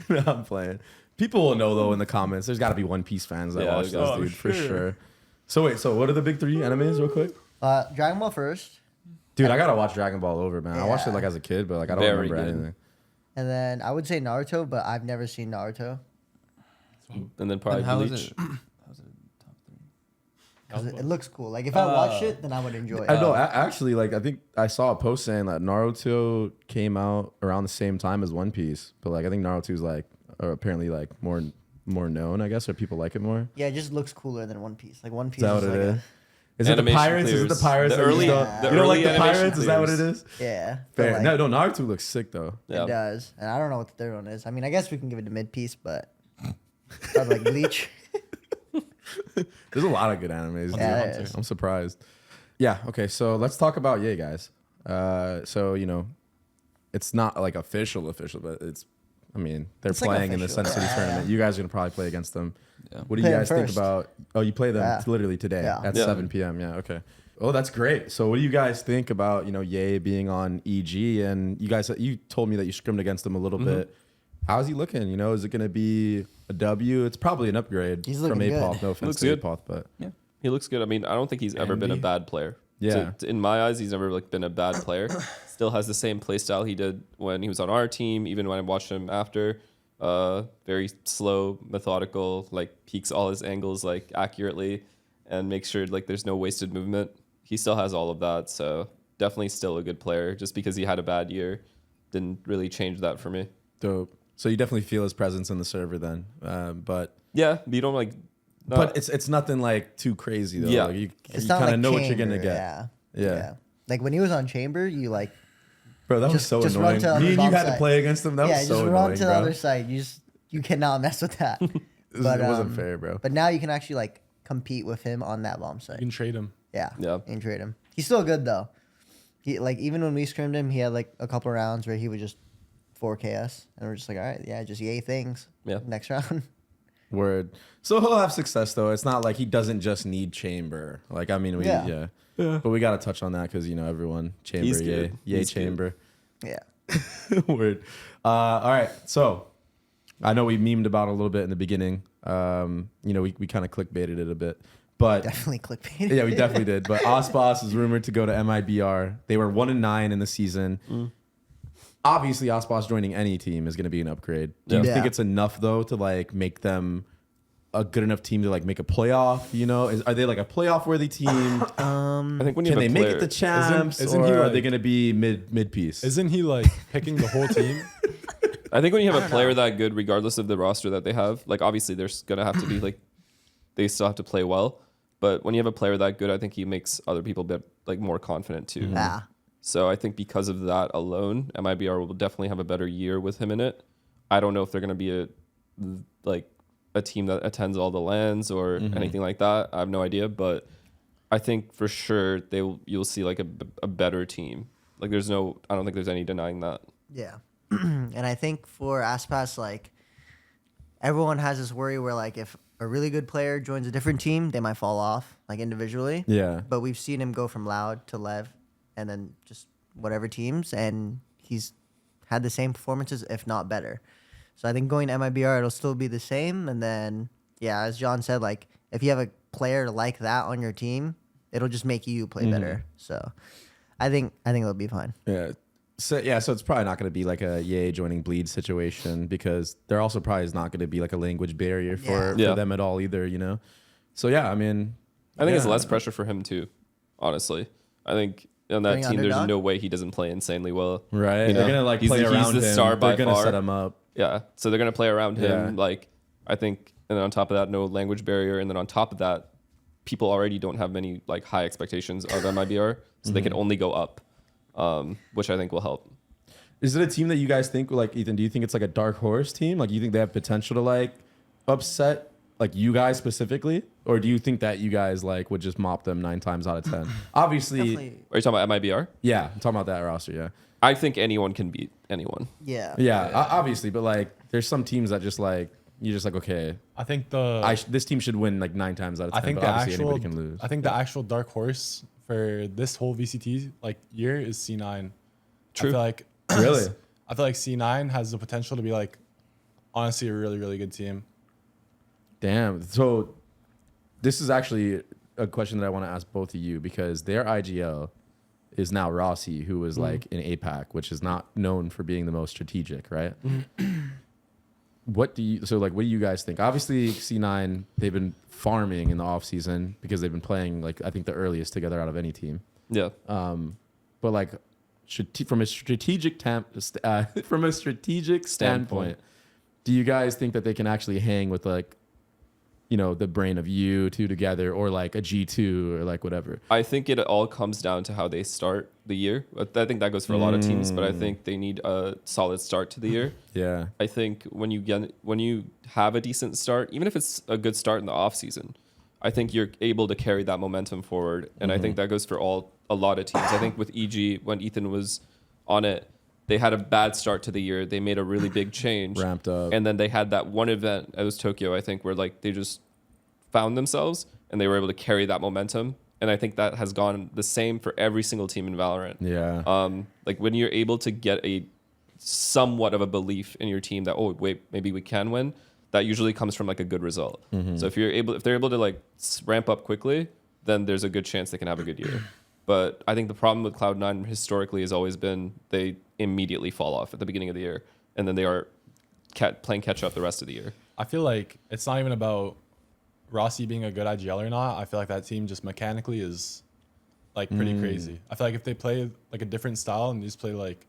No, I'm playing. People will know though in the comments. There's got to be One Piece fans that Yeah, watch there's this, gotta dude, be. for sure. So wait, so what are the big three animes, real quick? Dragon Ball first, Dude, I gotta watch Dragon Ball over, man. I watched it Yeah. like as a kid, but like I don't Very remember good. anything. and then I would say Naruto, but I've never seen Naruto. And then probably And how is Bleach. it? How is it top 3? 'Cause it looks cool. Like if I watched it, then I would enjoy it. I know. Actually, like I think I saw a post saying that Naruto came out around the same time as One Piece, but like I think Naruto's like apparently like more known, I guess, or people like it more. Yeah, it just looks cooler than One Piece. Like One Is Piece that is what like it is? a, Is it the Animation pirates? Is it the clears. pirates? The that you early- don't- the you don't like early the animation pirates? Is that what it clears. is? yeah. but, Fair. like, No, Naruto looks sick though. Yeah. It does, and I don't know what the third one is. I mean, I guess we can give it a mid piece, but probably like Bleach. There's a lot of good animes. Yeah, dude. there is. I'm surprised. Yeah. Okay. So let's talk about Yay, guys. So you know, it's not like official, but it's. I mean, they're It's like playing in the official. Sen City Yeah. tournament. You guys are gonna probably play against them. Yeah. What do Play you them guys think first. about? Oh, you play them Yeah. literally today Yeah. at Yeah. 7 p.m. Yeah. Okay. Oh, that's great. So what do you guys think about Yay being on EG? And you told me that you scrimmed against him a little bit. How's he looking? Is it gonna be a W? It's probably an upgrade He's from looking good. APOC. No offense Looks to good. APOC, but He looks good. I mean, I don't think he's ever been a Andy? bad player. Yeah. In my eyes, he's never been a bad player. Still has the same play style he did when he was on our team, even when I watched him after. Very slow, methodical, peaks all his angles accurately and makes sure there's no wasted movement. He still has all of that, so definitely still a good player. Just because he had a bad year didn't really change that for me. dope. So you definitely feel his presence in the server then, but Yeah, but you don't but it's nothing too crazy though. Yeah. Like, you It's kind not of like know what you're gonna Chamber, get. Yeah. Like when he was on Chamber, you Bro, that was Just- so just run annoying. to the Me and you bomb had to site. play against him. That yeah, was so just annoying, run to the bro. other side. You cannot mess with that. It wasn't fair, bro. But now you can actually compete with him on that bomb You site. can trade him. Yeah. Yeah. And trade him. He's still good though. He even when we scrimmed him, he had a couple rounds where he would just 4K us, and we're just all right, yeah, just yay things. Yeah. Next round. Word. So he'll have success though. It's not like he doesn't just need Chamber. Yeah. But we gotta touch on that because everyone Chamber, He's yay, good. yay, He's good. Chamber. Yeah. Word. All right. So I know we memed about it a little bit in the beginning. We kind of clickbaited it a bit, but Definitely clickbait. yeah, we definitely did. But Aspas is rumored to go to MIBR. They were 1-9 in the season. Obviously, Aspas joining any team is going to be an upgrade. Do you Yeah. think it's enough though to make them a good enough team to make a playoff? Are they a playoff worthy team? I think when you Can have they a make player, it the champs, isn't or he are like- they going to be mid piece? Isn't he picking the whole team? I think when you have a player that good, regardless of the roster that they have, obviously there's gonna have to be they still have to play well. But when you have a player that good, I think he makes other people more confident too. Ah. So I think because of that alone, MIBR will definitely have a better year with him in it. I don't know if they're gonna be a team that attends all the LANs or anything like that. I have no idea, but I think for sure you'll see a better team. I don't think there's any denying that. Yeah. And I think for Aspas, everyone has this worry where if a really good player joins a different team, they might fall off individually. Yeah. But we've seen him go from Loud to Lev, and then just whatever teams, and he's had the same performances, if not better. So I think going to MIBR, it'll still be the same. And then, yeah, as John said, like if you have a player like that on your team, it'll just make you play better. So I think it'll be fine. Yeah. So it's probably not going to be like a Yay joining Bleed situation because there also probably is not going to be like a language barrier for them at all either, you know? So yeah, I mean, I think it's less pressure for him too, honestly. I think on that Playing team, underdog? there's no way he doesn't play insanely well. right? You know? They're going to like He's play the- around he's the him. star by They're going to far. set him up. Yeah, so they're gonna play around him. Yeah. Like I think, and then on top of that, no language barrier, and then on top of that, people already don't have many like high expectations of MIBR, so they can only go up, which I think will help. Is it a team that you guys think, like, Ethan, do you think it's like a dark horse team? Like, you think they have potential to like upset like you guys specifically? Or do you think that you guys like would just mop them 9 times out of 10? Obviously, Definitely, Are you talking about MIBR? yeah, I'm talking about that roster, yeah. I think anyone can beat anyone. yeah. Yeah, obviously, but like there's some teams that just like, you're just like, okay, I think this team should win like 9 times out of 10, I think but the obviously actual anybody can lose. I think the actual dark horse for this whole VCT like year is C9. True. I feel like Really? I feel like C9 has the potential to be like honestly a really, really good team. Damn. So this is actually a question that I want to ask both of you because their IGL is now Rossi, who was like in APAC, which is not known for being the most strategic, right? What do you guys think? Obviously C9, they've been farming in the off season because they've been playing like I think the earliest together out of any team. Yeah. But like from a strategic standpoint, do you guys think that they can actually hang with like, you know, the brain of you two together or like a G2 or like whatever? I think it all comes down to how they start the year. I think that goes for a lot of teams, but I think they need a solid start to the year. Yeah. I think when you have a decent start, even if it's a good start in the off season, I think you're able to carry that momentum forward. And I think that goes for a lot of teams. I think with EG, when Ethan was on it, they had a bad start to the year. They made a really big change. Ramped up. And then they had that one event, it was Tokyo, I think, where like they just found themselves and they were able to carry that momentum. And I think that has gone the same for every single team in Valorant. Yeah. Like when you're able to get a somewhat of a belief in your team that, oh wait, maybe we can win, that usually comes from like a good result. So if they're able to like ramp up quickly, then there's a good chance they can have a good year. But I think the problem with Cloud9 historically has always been they immediately fall off at the beginning of the year, and then they are playing catch up the rest of the year. I feel like it's not even about Rossi being a good IGL or not. I feel like that team just mechanically is like pretty crazy. I feel like if they play like a different style and just play like,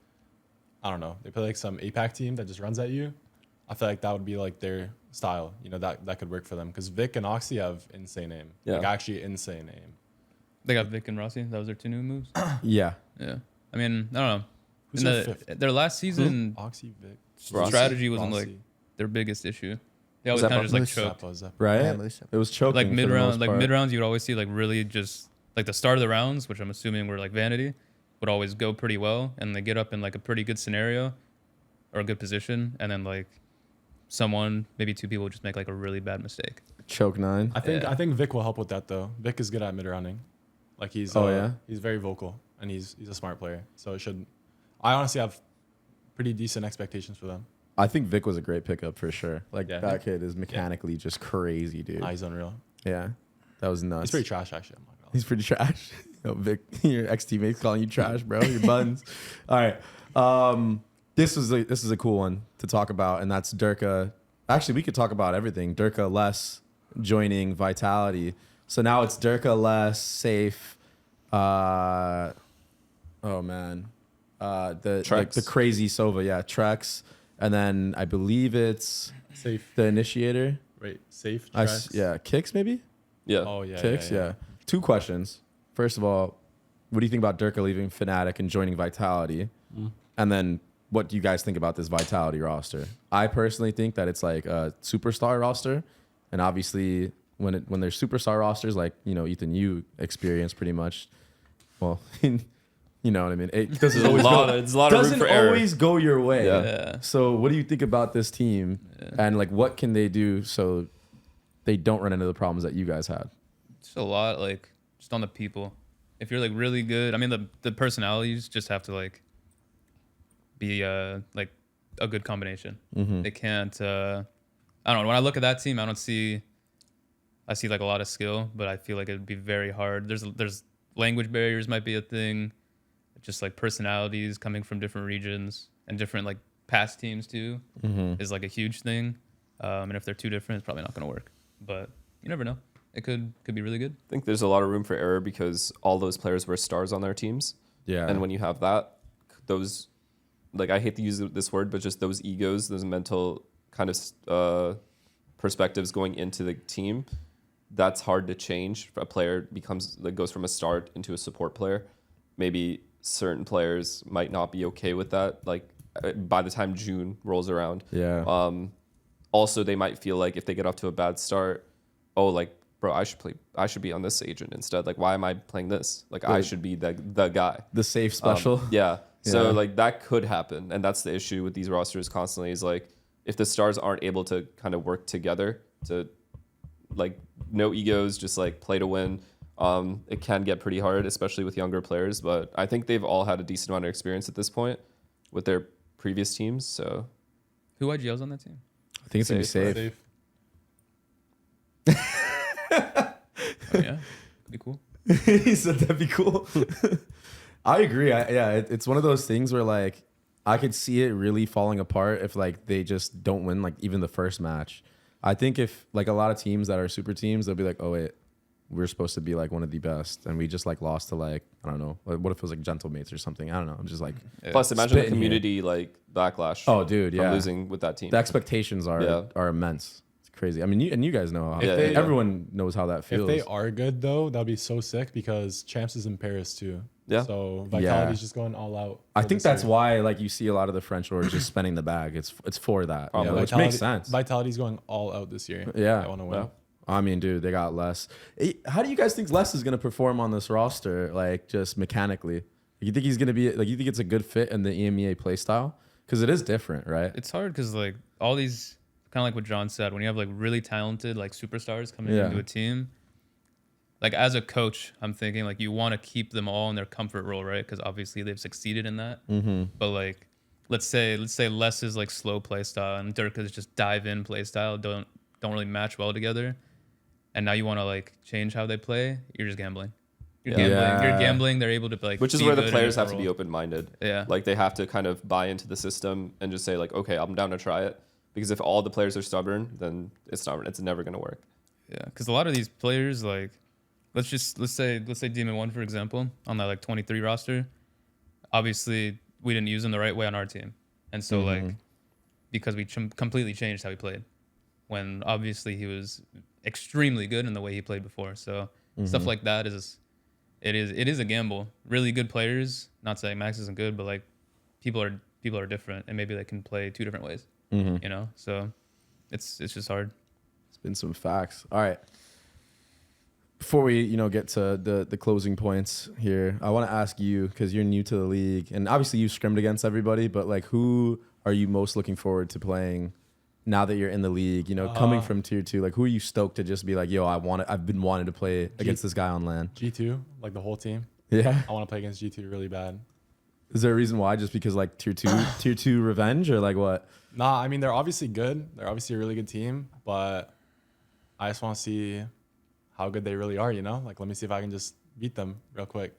I don't know, they play like some APAC team that just runs at you, I feel like that would be like their style. You know, that could work for them because Vic and Oxy have insane aim. Yeah. Like actually insane aim. They got Vic and Rossi. That was their 2 new moves. Yeah. Yeah. I mean, I don't know. Who's their fifth? Their last season, Oxy, Vic. strategy wasn't Rossi. like their biggest issue. They always Zappa? kind of just like Moose. choked. Zappa. Right? Yeah, Musa. It was choking. Like for mid the round, most like part. mid rounds, you would always see like really just like the start of the rounds, which I'm assuming were like Vanity, would always go pretty well, and they get up in like a pretty good scenario or a good position, and then like someone, maybe 2 people, just make like a really bad mistake. Choke 9. I think Vic will help with that though. Vic is good at mid rounding. Like he's he's very vocal and he's a smart player. So it should. I honestly have pretty decent expectations for them. I think Vic was a great pickup for sure. Like Yeah. that kid is mechanically just crazy, dude. He's unreal. Yeah. That was nuts. He's pretty trash actually. I'm not gonna lie. He's pretty trash. Yo, Vic, your ex-teammates calling you trash, bro. Your buns. All right. This is a cool one to talk about, and that's Derke. Actually, we could talk about everything. Derke less joining Vitality. So now it's Derke less safe. Oh man. The crazy Sova, yeah, Trex. And then I believe it's Safe. the initiator. Right. Safe. I Trex. yeah, Kicks maybe? Yeah. Oh yeah. Kicks, yeah. 2 questions. First of all, what do you think about Derke leaving Fnatic and joining Vitality? And then what do you guys think about this Vitality roster? I personally think that it's like a superstar roster. And obviously when there's superstar rosters, like, you know, Ethan, you experience pretty much, well, you know what I mean? It doesn't always It's a lot of room doesn't for error. always go your way. Yeah. Yeah. So what do you think about this team? And like what can they do so they don't run into the problems that you guys had? Just a lot, like just on the people. If you're like really good, I mean the personalities just have to like be like a good combination. They can't. I don't know. When I look at that team, I see like a lot of skill, but I feel like it'd be very hard. There's language barriers might be a thing, just like personalities coming from different regions and different like past teams too is like a huge thing. And if they're too different, it's probably not going to work. But you never know. It could be really good. I think there's a lot of room for error because all those players were stars on their teams. Yeah. And when you have that, those, like, I hate to use this word, but just those egos, those mental kind of perspectives going into the team, that's hard to change. A player goes from a star into a support player. Maybe certain players might not be okay with that. Like by the time June rolls around. Yeah. Also, they might feel like if they get off to a bad start, oh, like, bro, I should be on this agent instead. Like, why am I playing this? Like, I should be the guy. The safe special. Yeah. Yeah. So like that could happen, and that's the issue with these rosters constantly. Is like if the stars aren't able to kind of work together to like no egos, just like play to win. It can get pretty hard, especially with younger players. But I think they've all had a decent amount of experience at this point with their previous teams. So Who IGL's on that team? I think it's going to be safe. Oh, yeah, could be cool. He said that'd be cool. I agree. It's one of those things where like I could see it really falling apart if like they just don't win like even the first match. I think if like a lot of teams that are super teams, they'll be like, oh wait, we're supposed to be like one of the best, and we just like lost to like I don't know. What if it was like Gentlemates or something? I don't know. I'm just like plus imagine the spitting community like backlash. Oh dude, from yeah, losing with that team. the expectations are immense. It's crazy. I mean, you guys know how everyone knows how that feels. If they are good though, that'd be so sick because Champs is in Paris too. Yeah. So Vitality's just going all out. I think this that's year. why like you see a lot of the French lords just spending the bag. It's for that, you know, which makes sense. Vitality's going all out this year. Yeah. They want to win. Yeah. I mean, dude, they got Les. How do you guys think Les is gonna perform on this roster? Like just mechanically, you think he's gonna be like? You think it's a good fit in the EMEA playstyle? Because it is different, right? It's hard because like all these, kind of like what John said, when you have like really talented like superstars coming into a team, like as a coach, I'm thinking like you want to keep them all in their comfort role, right? Because obviously they've succeeded in that. But like, let's say Les is like slow play style and Derke is just dive in play style, don't really match well together, and now you want to like change how they play. You're just gambling. You're gambling. They're able to like, which is be where the good players in have to be open-minded. Yeah. Like they have to kind of buy into the system and just say like, okay, I'm down to try it. Because if all the players are stubborn, then it's stubborn. It's never going to work. Yeah, because a lot of these players, like, let's say Demon 1, for example, on that like 23 roster, obviously we didn't use him the right way on our team, and so like because we completely changed how he played, when obviously he was extremely good in the way he played before. So stuff like that is a gamble. Really good players, not saying Max isn't good, but like people are different, and maybe they can play two different ways. You know, so it's just hard. It's been some facts. All right. Before we, get to the closing points here, I want to ask you, because you're new to the league, and obviously you've scrimmed against everybody, but like, who are you most looking forward to playing now that you're in the league? Coming from tier 2, like, who are you stoked to just be like, yo, I've been wanting to play against this guy on LAN? G2, like the whole team. Yeah. I want to play against G2 really bad. Is there a reason why? Just because like tier 2 revenge, or like what? Nah, I mean, they're obviously good. They're obviously a really good team, but I just want to see how good they really are, Like, let me see if I can just beat them real quick.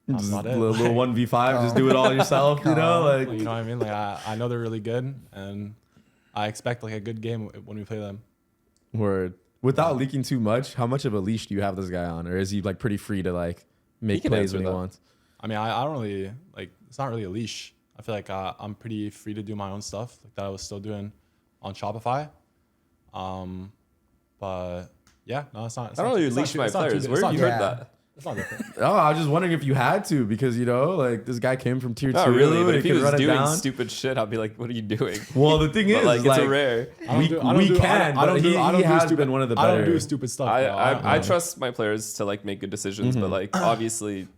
That's Just about it. little 1v5, just do it all yourself, Like, like you know what I mean? Like, I know they're really good, and I expect like a good game when we play them. Word. Without leaking too much, how much of a leash do you have this guy on, or is he like pretty free to like make plays when he wants? I mean, I don't really like. It's not really a leash. I feel like I'm pretty free to do my own stuff, like that I was still doing on Shopify. But yeah, no, it's not. I don't really leash my players. Where have you heard that? It's not different. Oh, I was just wondering if you had to, because like this guy came from tier 2. Not really, but he if he could was run it doing down. stupid shit, I'd be like, what are you doing? Well, the thing is, But, like, it's a rare. We can. He has been one of the better. I don't do stupid stuff. I trust my players to like make good decisions, but like obviously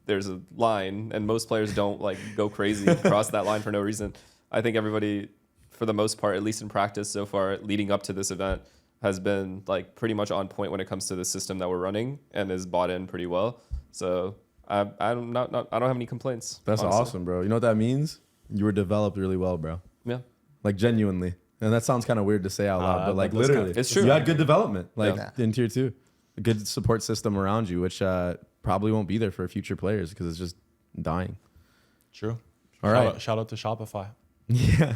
there's a line, and most players don't like go crazy across that line for no reason. I think everybody, for the most part, at least in practice so far, leading up to this event, has been like pretty much on point when it comes to the system that we're running, and is bought in pretty well. So I don't have any complaints. That's honestly. awesome, bro. You know what that means? You were developed really well, bro. Yeah. Like genuinely. And that sounds kind of weird to say out loud, but like that's literally, It's true. you had good development, like Yeah. in tier 2, a good support system around you, which probably won't be there for future players because it's just dying. True. All right. Shout out to Shopify. Yeah.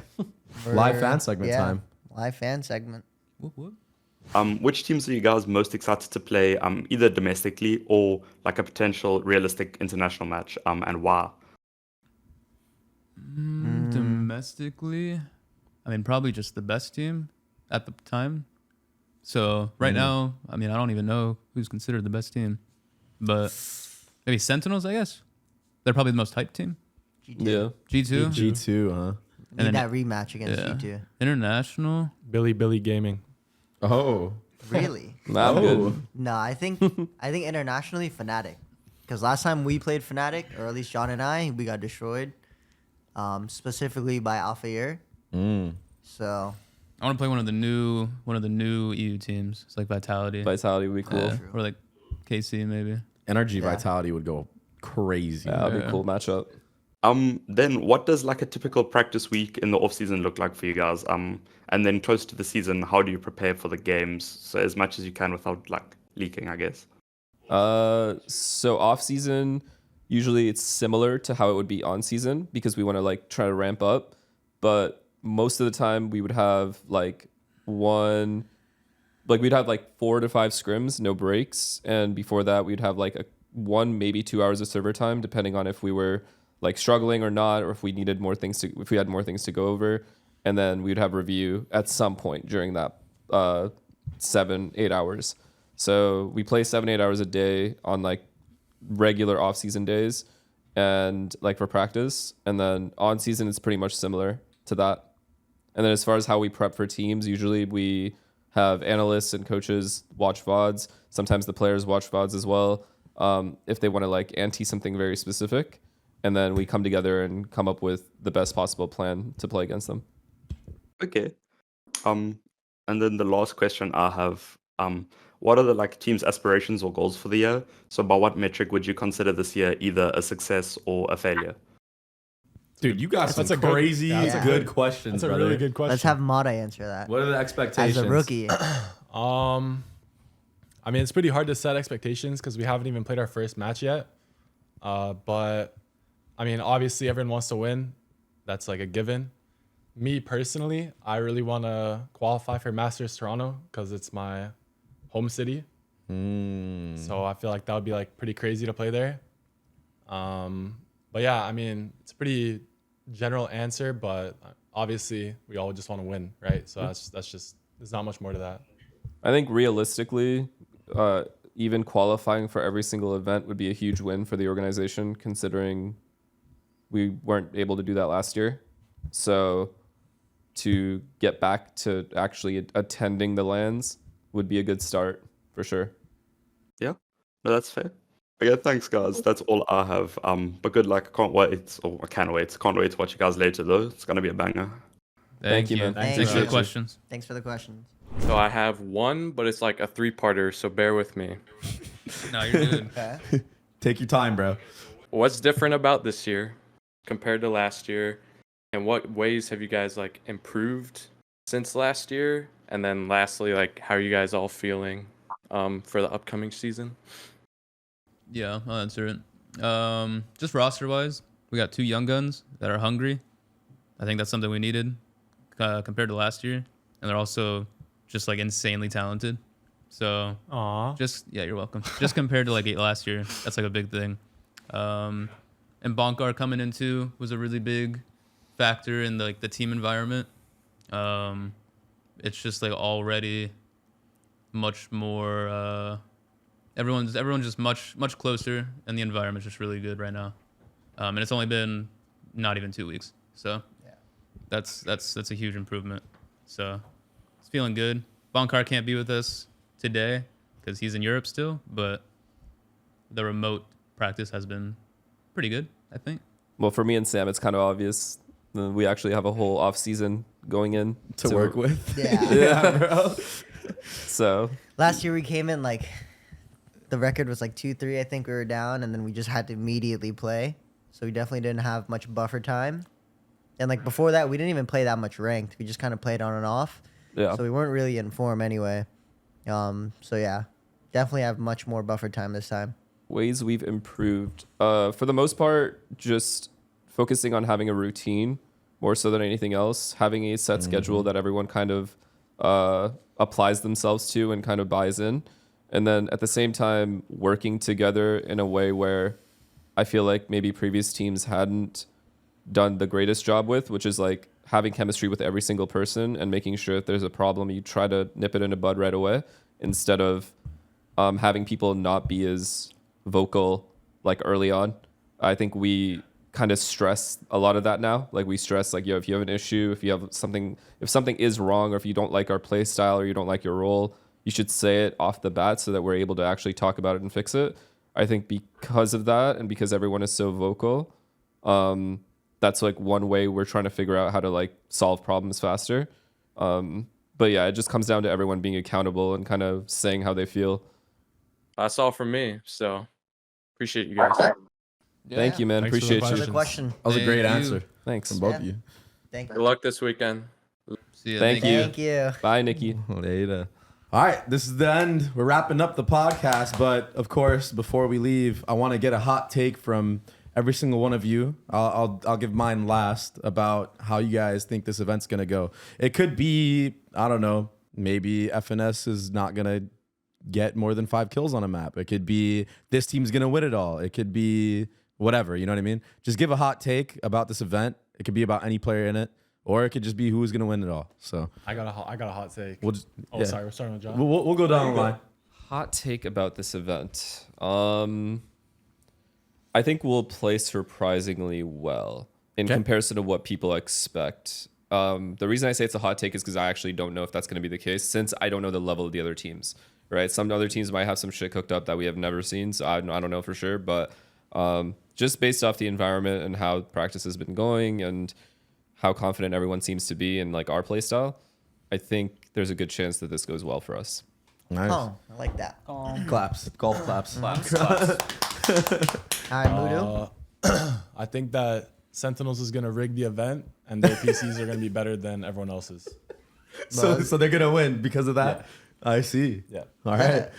Live We're- fan segment time. Live fan segment. Whoop, whoop. Which teams are you guys most excited to play, either domestically or like a potential realistic international match, and why? Domestically, I mean, probably just the best team at the time. So right now, I mean, I don't even know who's considered the best team, but maybe Sentinels, I guess. They're probably the most hyped team. Yeah. G2. G2, huh? Need then- that rematch against Yeah. G2. International. Billy Gaming. Oh. Really? Nah, I'm good. No, I think internationally Fnatic, because last time we played Fnatic, or at least John and I, we got destroyed, specifically by Alpha Year. So I want to play one of the new EU teams. It's like Vitality. Vitality would be cool. Yeah, or like KC maybe. NRG Yeah. Vitality would go crazy. Yeah, that'd be Yeah. a cool matchup. Then what does like a typical practice week in the off season look like for you guys? And then close to the season, how do you prepare for the games? So as much as you can without like leaking, I guess. So off season, usually it's similar to how it would be on season because we want to like try to ramp up. But most of the time we would have like we'd have like 4 to 5 scrims, no breaks. And before that we'd have like 1, maybe 2 hours of server time, depending on if we were like struggling or not, or if we needed more things if we had more things to go over. And then we'd have review at some point during that 7-8 hours. So we play 7-8 hours a day on like regular off season days and like for practice. And then on season, it's pretty much similar to that. And then as far as how we prep for teams, usually we have analysts and coaches watch VODs. Sometimes the players watch VODs as well, if they want to like ante something very specific. And then we come together and come up with the best possible plan to play against them. Okay. And then the last question I have, what are the like team's aspirations or goals for the year? So by what metric would you consider this year either a success or a failure? Dude, you got That's some a good- crazy, yeah, that's a good questions, That's a brother. really good question. let's have Mada answer that. What are the expectations? As a rookie. I mean, it's pretty hard to set expectations because we haven't even played our first match yet. But I mean, obviously everyone wants to win. That's like a given. Me personally, I really want to qualify for Masters Toronto because it's my home city. So I feel like that would be like pretty crazy to play there. But yeah, I mean, it's a pretty general answer, but obviously we all just want to win, right? So that's just, there's not much more to that. I think realistically, even qualifying for every single event would be a huge win for the organization, considering we weren't able to do that last year. So to get back to actually attending the LANs would be a good start for sure. Yeah, no, that's fair. Okay, thanks guys. That's all I have. But good luck. Can't wait. Or I can't wait. Can't wait to watch you guys later though. It's gonna be a banger. Thank you, man. Thank Thanks for you. the questions. Thanks for the questions. So I have one, but it's like a 3-parter, so bear with me. No, you're good. Okay. Take your time, bro. What's different about this year compared to last year? And what ways have you guys like improved since last year? And then lastly, like how are you guys all feeling for the upcoming season? Yeah, I'll answer it. Just roster wise, we got 2 young guns that are hungry. I think that's something we needed compared to last year. And they're also just like insanely talented. So yeah, you're welcome. Just compared to like last year, that's like a big thing. And Bonkar coming into was a really big factor in the team environment. It's just like already much more. Everyone's just much closer, and the environment's just really good right now. And it's only been not even 2 weeks, so Yeah. that's a huge improvement. So it's feeling good. Bonkar can't be with us today because he's in Europe still, but the remote practice has been pretty good, I think. Well, for me and Sam, it's kind of obvious. We actually have a whole off season going in To work with. Yeah. Yeah. bro. So Last year we came in like the record was like 2-3. I think we were down, and then we just had to immediately play. So we definitely didn't have much buffer time. And like before that, we didn't even play that much ranked. We just kind of played on and off. Yeah. So we weren't really in form anyway. So yeah, definitely have much more buffer time this time. Ways we've improved. For the most part, just focusing on having a routine more so than anything else. Having a set schedule that everyone kind of applies themselves to and kind of buys in. And then at the same time, working together in a way where I feel like maybe previous teams hadn't done the greatest job with, which is like having chemistry with every single person and making sure if there's a problem, you try to nip it in the bud right away instead of having people not be as vocal like early on. I think we kind of stress a lot of that now. Like we stress like, yo, if you have an issue, if something is wrong, or if you don't like our play style or you don't like your role, you should say it off the bat so that we're able to actually talk about it and fix it. I think because of that and because everyone is so vocal, that's like one way we're trying to figure out how to like solve problems faster. But yeah, it just comes down to everyone being accountable and kind of saying how they feel. That's all from me. So appreciate you guys. Thank you, man. Thanks for the Appreciate you. Another question. That was a great Thank you. answer Thanks. from both Yeah. of you. Thank Good you. luck this weekend. See ya. Thank you. Thank you. Bye, Nikki. Later. All right, this is the end. We're wrapping up the podcast, but of course, before we leave, I want to get a hot take from every single one of you. I'll give mine last about how you guys think this event's gonna go. It could be, I don't know, maybe FNS is not gonna get more than 5 kills on a map. It could be this team's gonna win it all. It could be whatever. You know what I mean? Just give a hot take about this event. It could be about any player in it, or it could just be who's gonna win it all. So I got a hot take. we'll just Sorry, we're starting with John. we'll go down the line. Hot take about this event. I think we'll play surprisingly well in comparison to what people expect. The reason I say it's a hot take is because I actually don't know if that's going to be the case, since I don't know the level of the other teams. Right? Some other teams might have some shit cooked up that we have never seen, so I don't know for sure. But just based off the environment and how practice has been going and how confident everyone seems to be in like our play style, I think there's a good chance that this goes well for us. Nice. Oh, I like that. Claps. Golf claps. All right, Mudu. I think that Sentinels is gonna rig the event, and their PCs are gonna be better than everyone else's. So they're gonna win because of that. I see. Yeah. All right.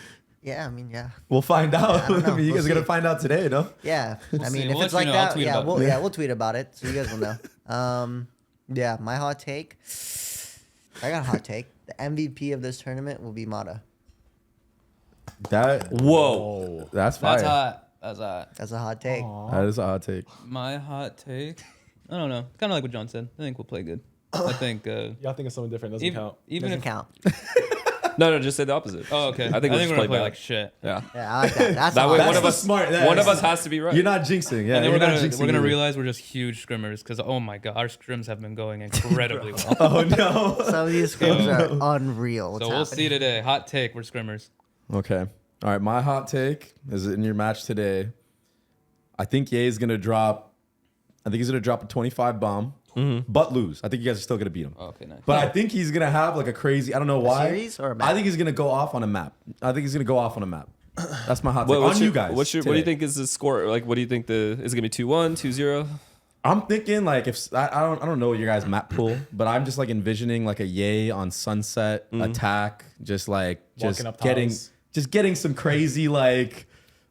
Yeah, I mean, yeah. We'll find out. I don't know. I mean, you We'll guys are gonna see. find out today, no? Yeah, I mean, see. if We'll it's let like you know. I'll that, tweet yeah, about it. we'll tweet about it so you guys will know. Yeah, my hot take. I got a hot take. The MVP of this tournament will be Mada. Whoa. That's fire. That's hot. That's hot. That's a hot take. That is a hot take. My hot take. I don't know. Kind of like what John said. I think we'll play good. I think. Y'all think of something different? Doesn't count. Even Doesn't if. count. No, just say the opposite. Oh, okay. I think we'll just we're play gonna play back. like shit. Yeah. Yeah, I like that. That's That way, hot. one of the us, smart- one of us has to be right. You're not jinxing. Yeah, And then you're we're not gonna jinxing either. realize we're just huge scrimmers because oh my god, our scrims have been going incredibly well. Oh no. Some of these scrims are unreal. What's So we'll see happening? today. Hot take. We're scrimmers. Okay. All right. My hot take is in your match today. I think Ye's gonna drop. I think he's gonna drop a 25 bomb, but lose. I think you guys are still gonna beat him. Oh, okay, nice. But I think he's gonna have like a crazy. I don't know why. series or a map? I think he's gonna go off on a map. That's my hot take on you guys. What do you today. think is the score? Like, what do you think is it gonna be 2-1, 2-0? I'm thinking like if I don't know your guys' map pool, but I'm just like envisioning like a Ye on Sunset attack, just Walking up getting towers. some crazy like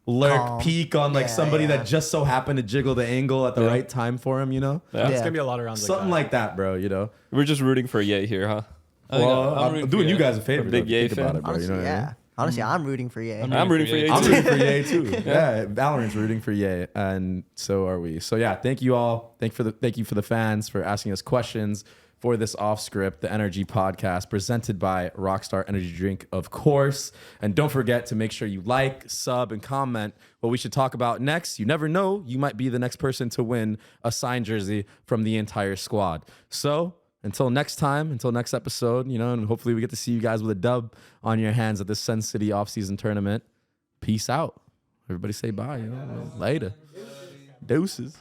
lurk Calm. peek on like Yeah, somebody yeah. that just so happened to jiggle the angle at the right time for him, you know? Yeah. It's Yeah. gonna be a lot of rounds Something like that, bro, you know? We're just rooting for Ye here, huh? I think Well, I'm I'm rooting doing for you Ye. guys a favor. Big though, Ye think about fan. it, bro. Honestly, You know what I mean? yeah. Honestly, I'm rooting for Ye. I'm rooting for Ye I'm too. rooting for Ye too. Yeah, Valorant's rooting for Ye, and so are we. So yeah, thank you all. Thank you for the fans for asking us questions for this Offscript, the NRG Podcast, presented by Rockstar Energy Drink, of course. And don't forget to make sure you like, sub, and comment what we should talk about next. You never know, you might be the next person to win a signed jersey from the entire squad. So until next time, until next episode, you know, and hopefully we get to see you guys with a dub on your hands at this Sen City offseason tournament. Peace out. Everybody say bye. You know, later. Deuces.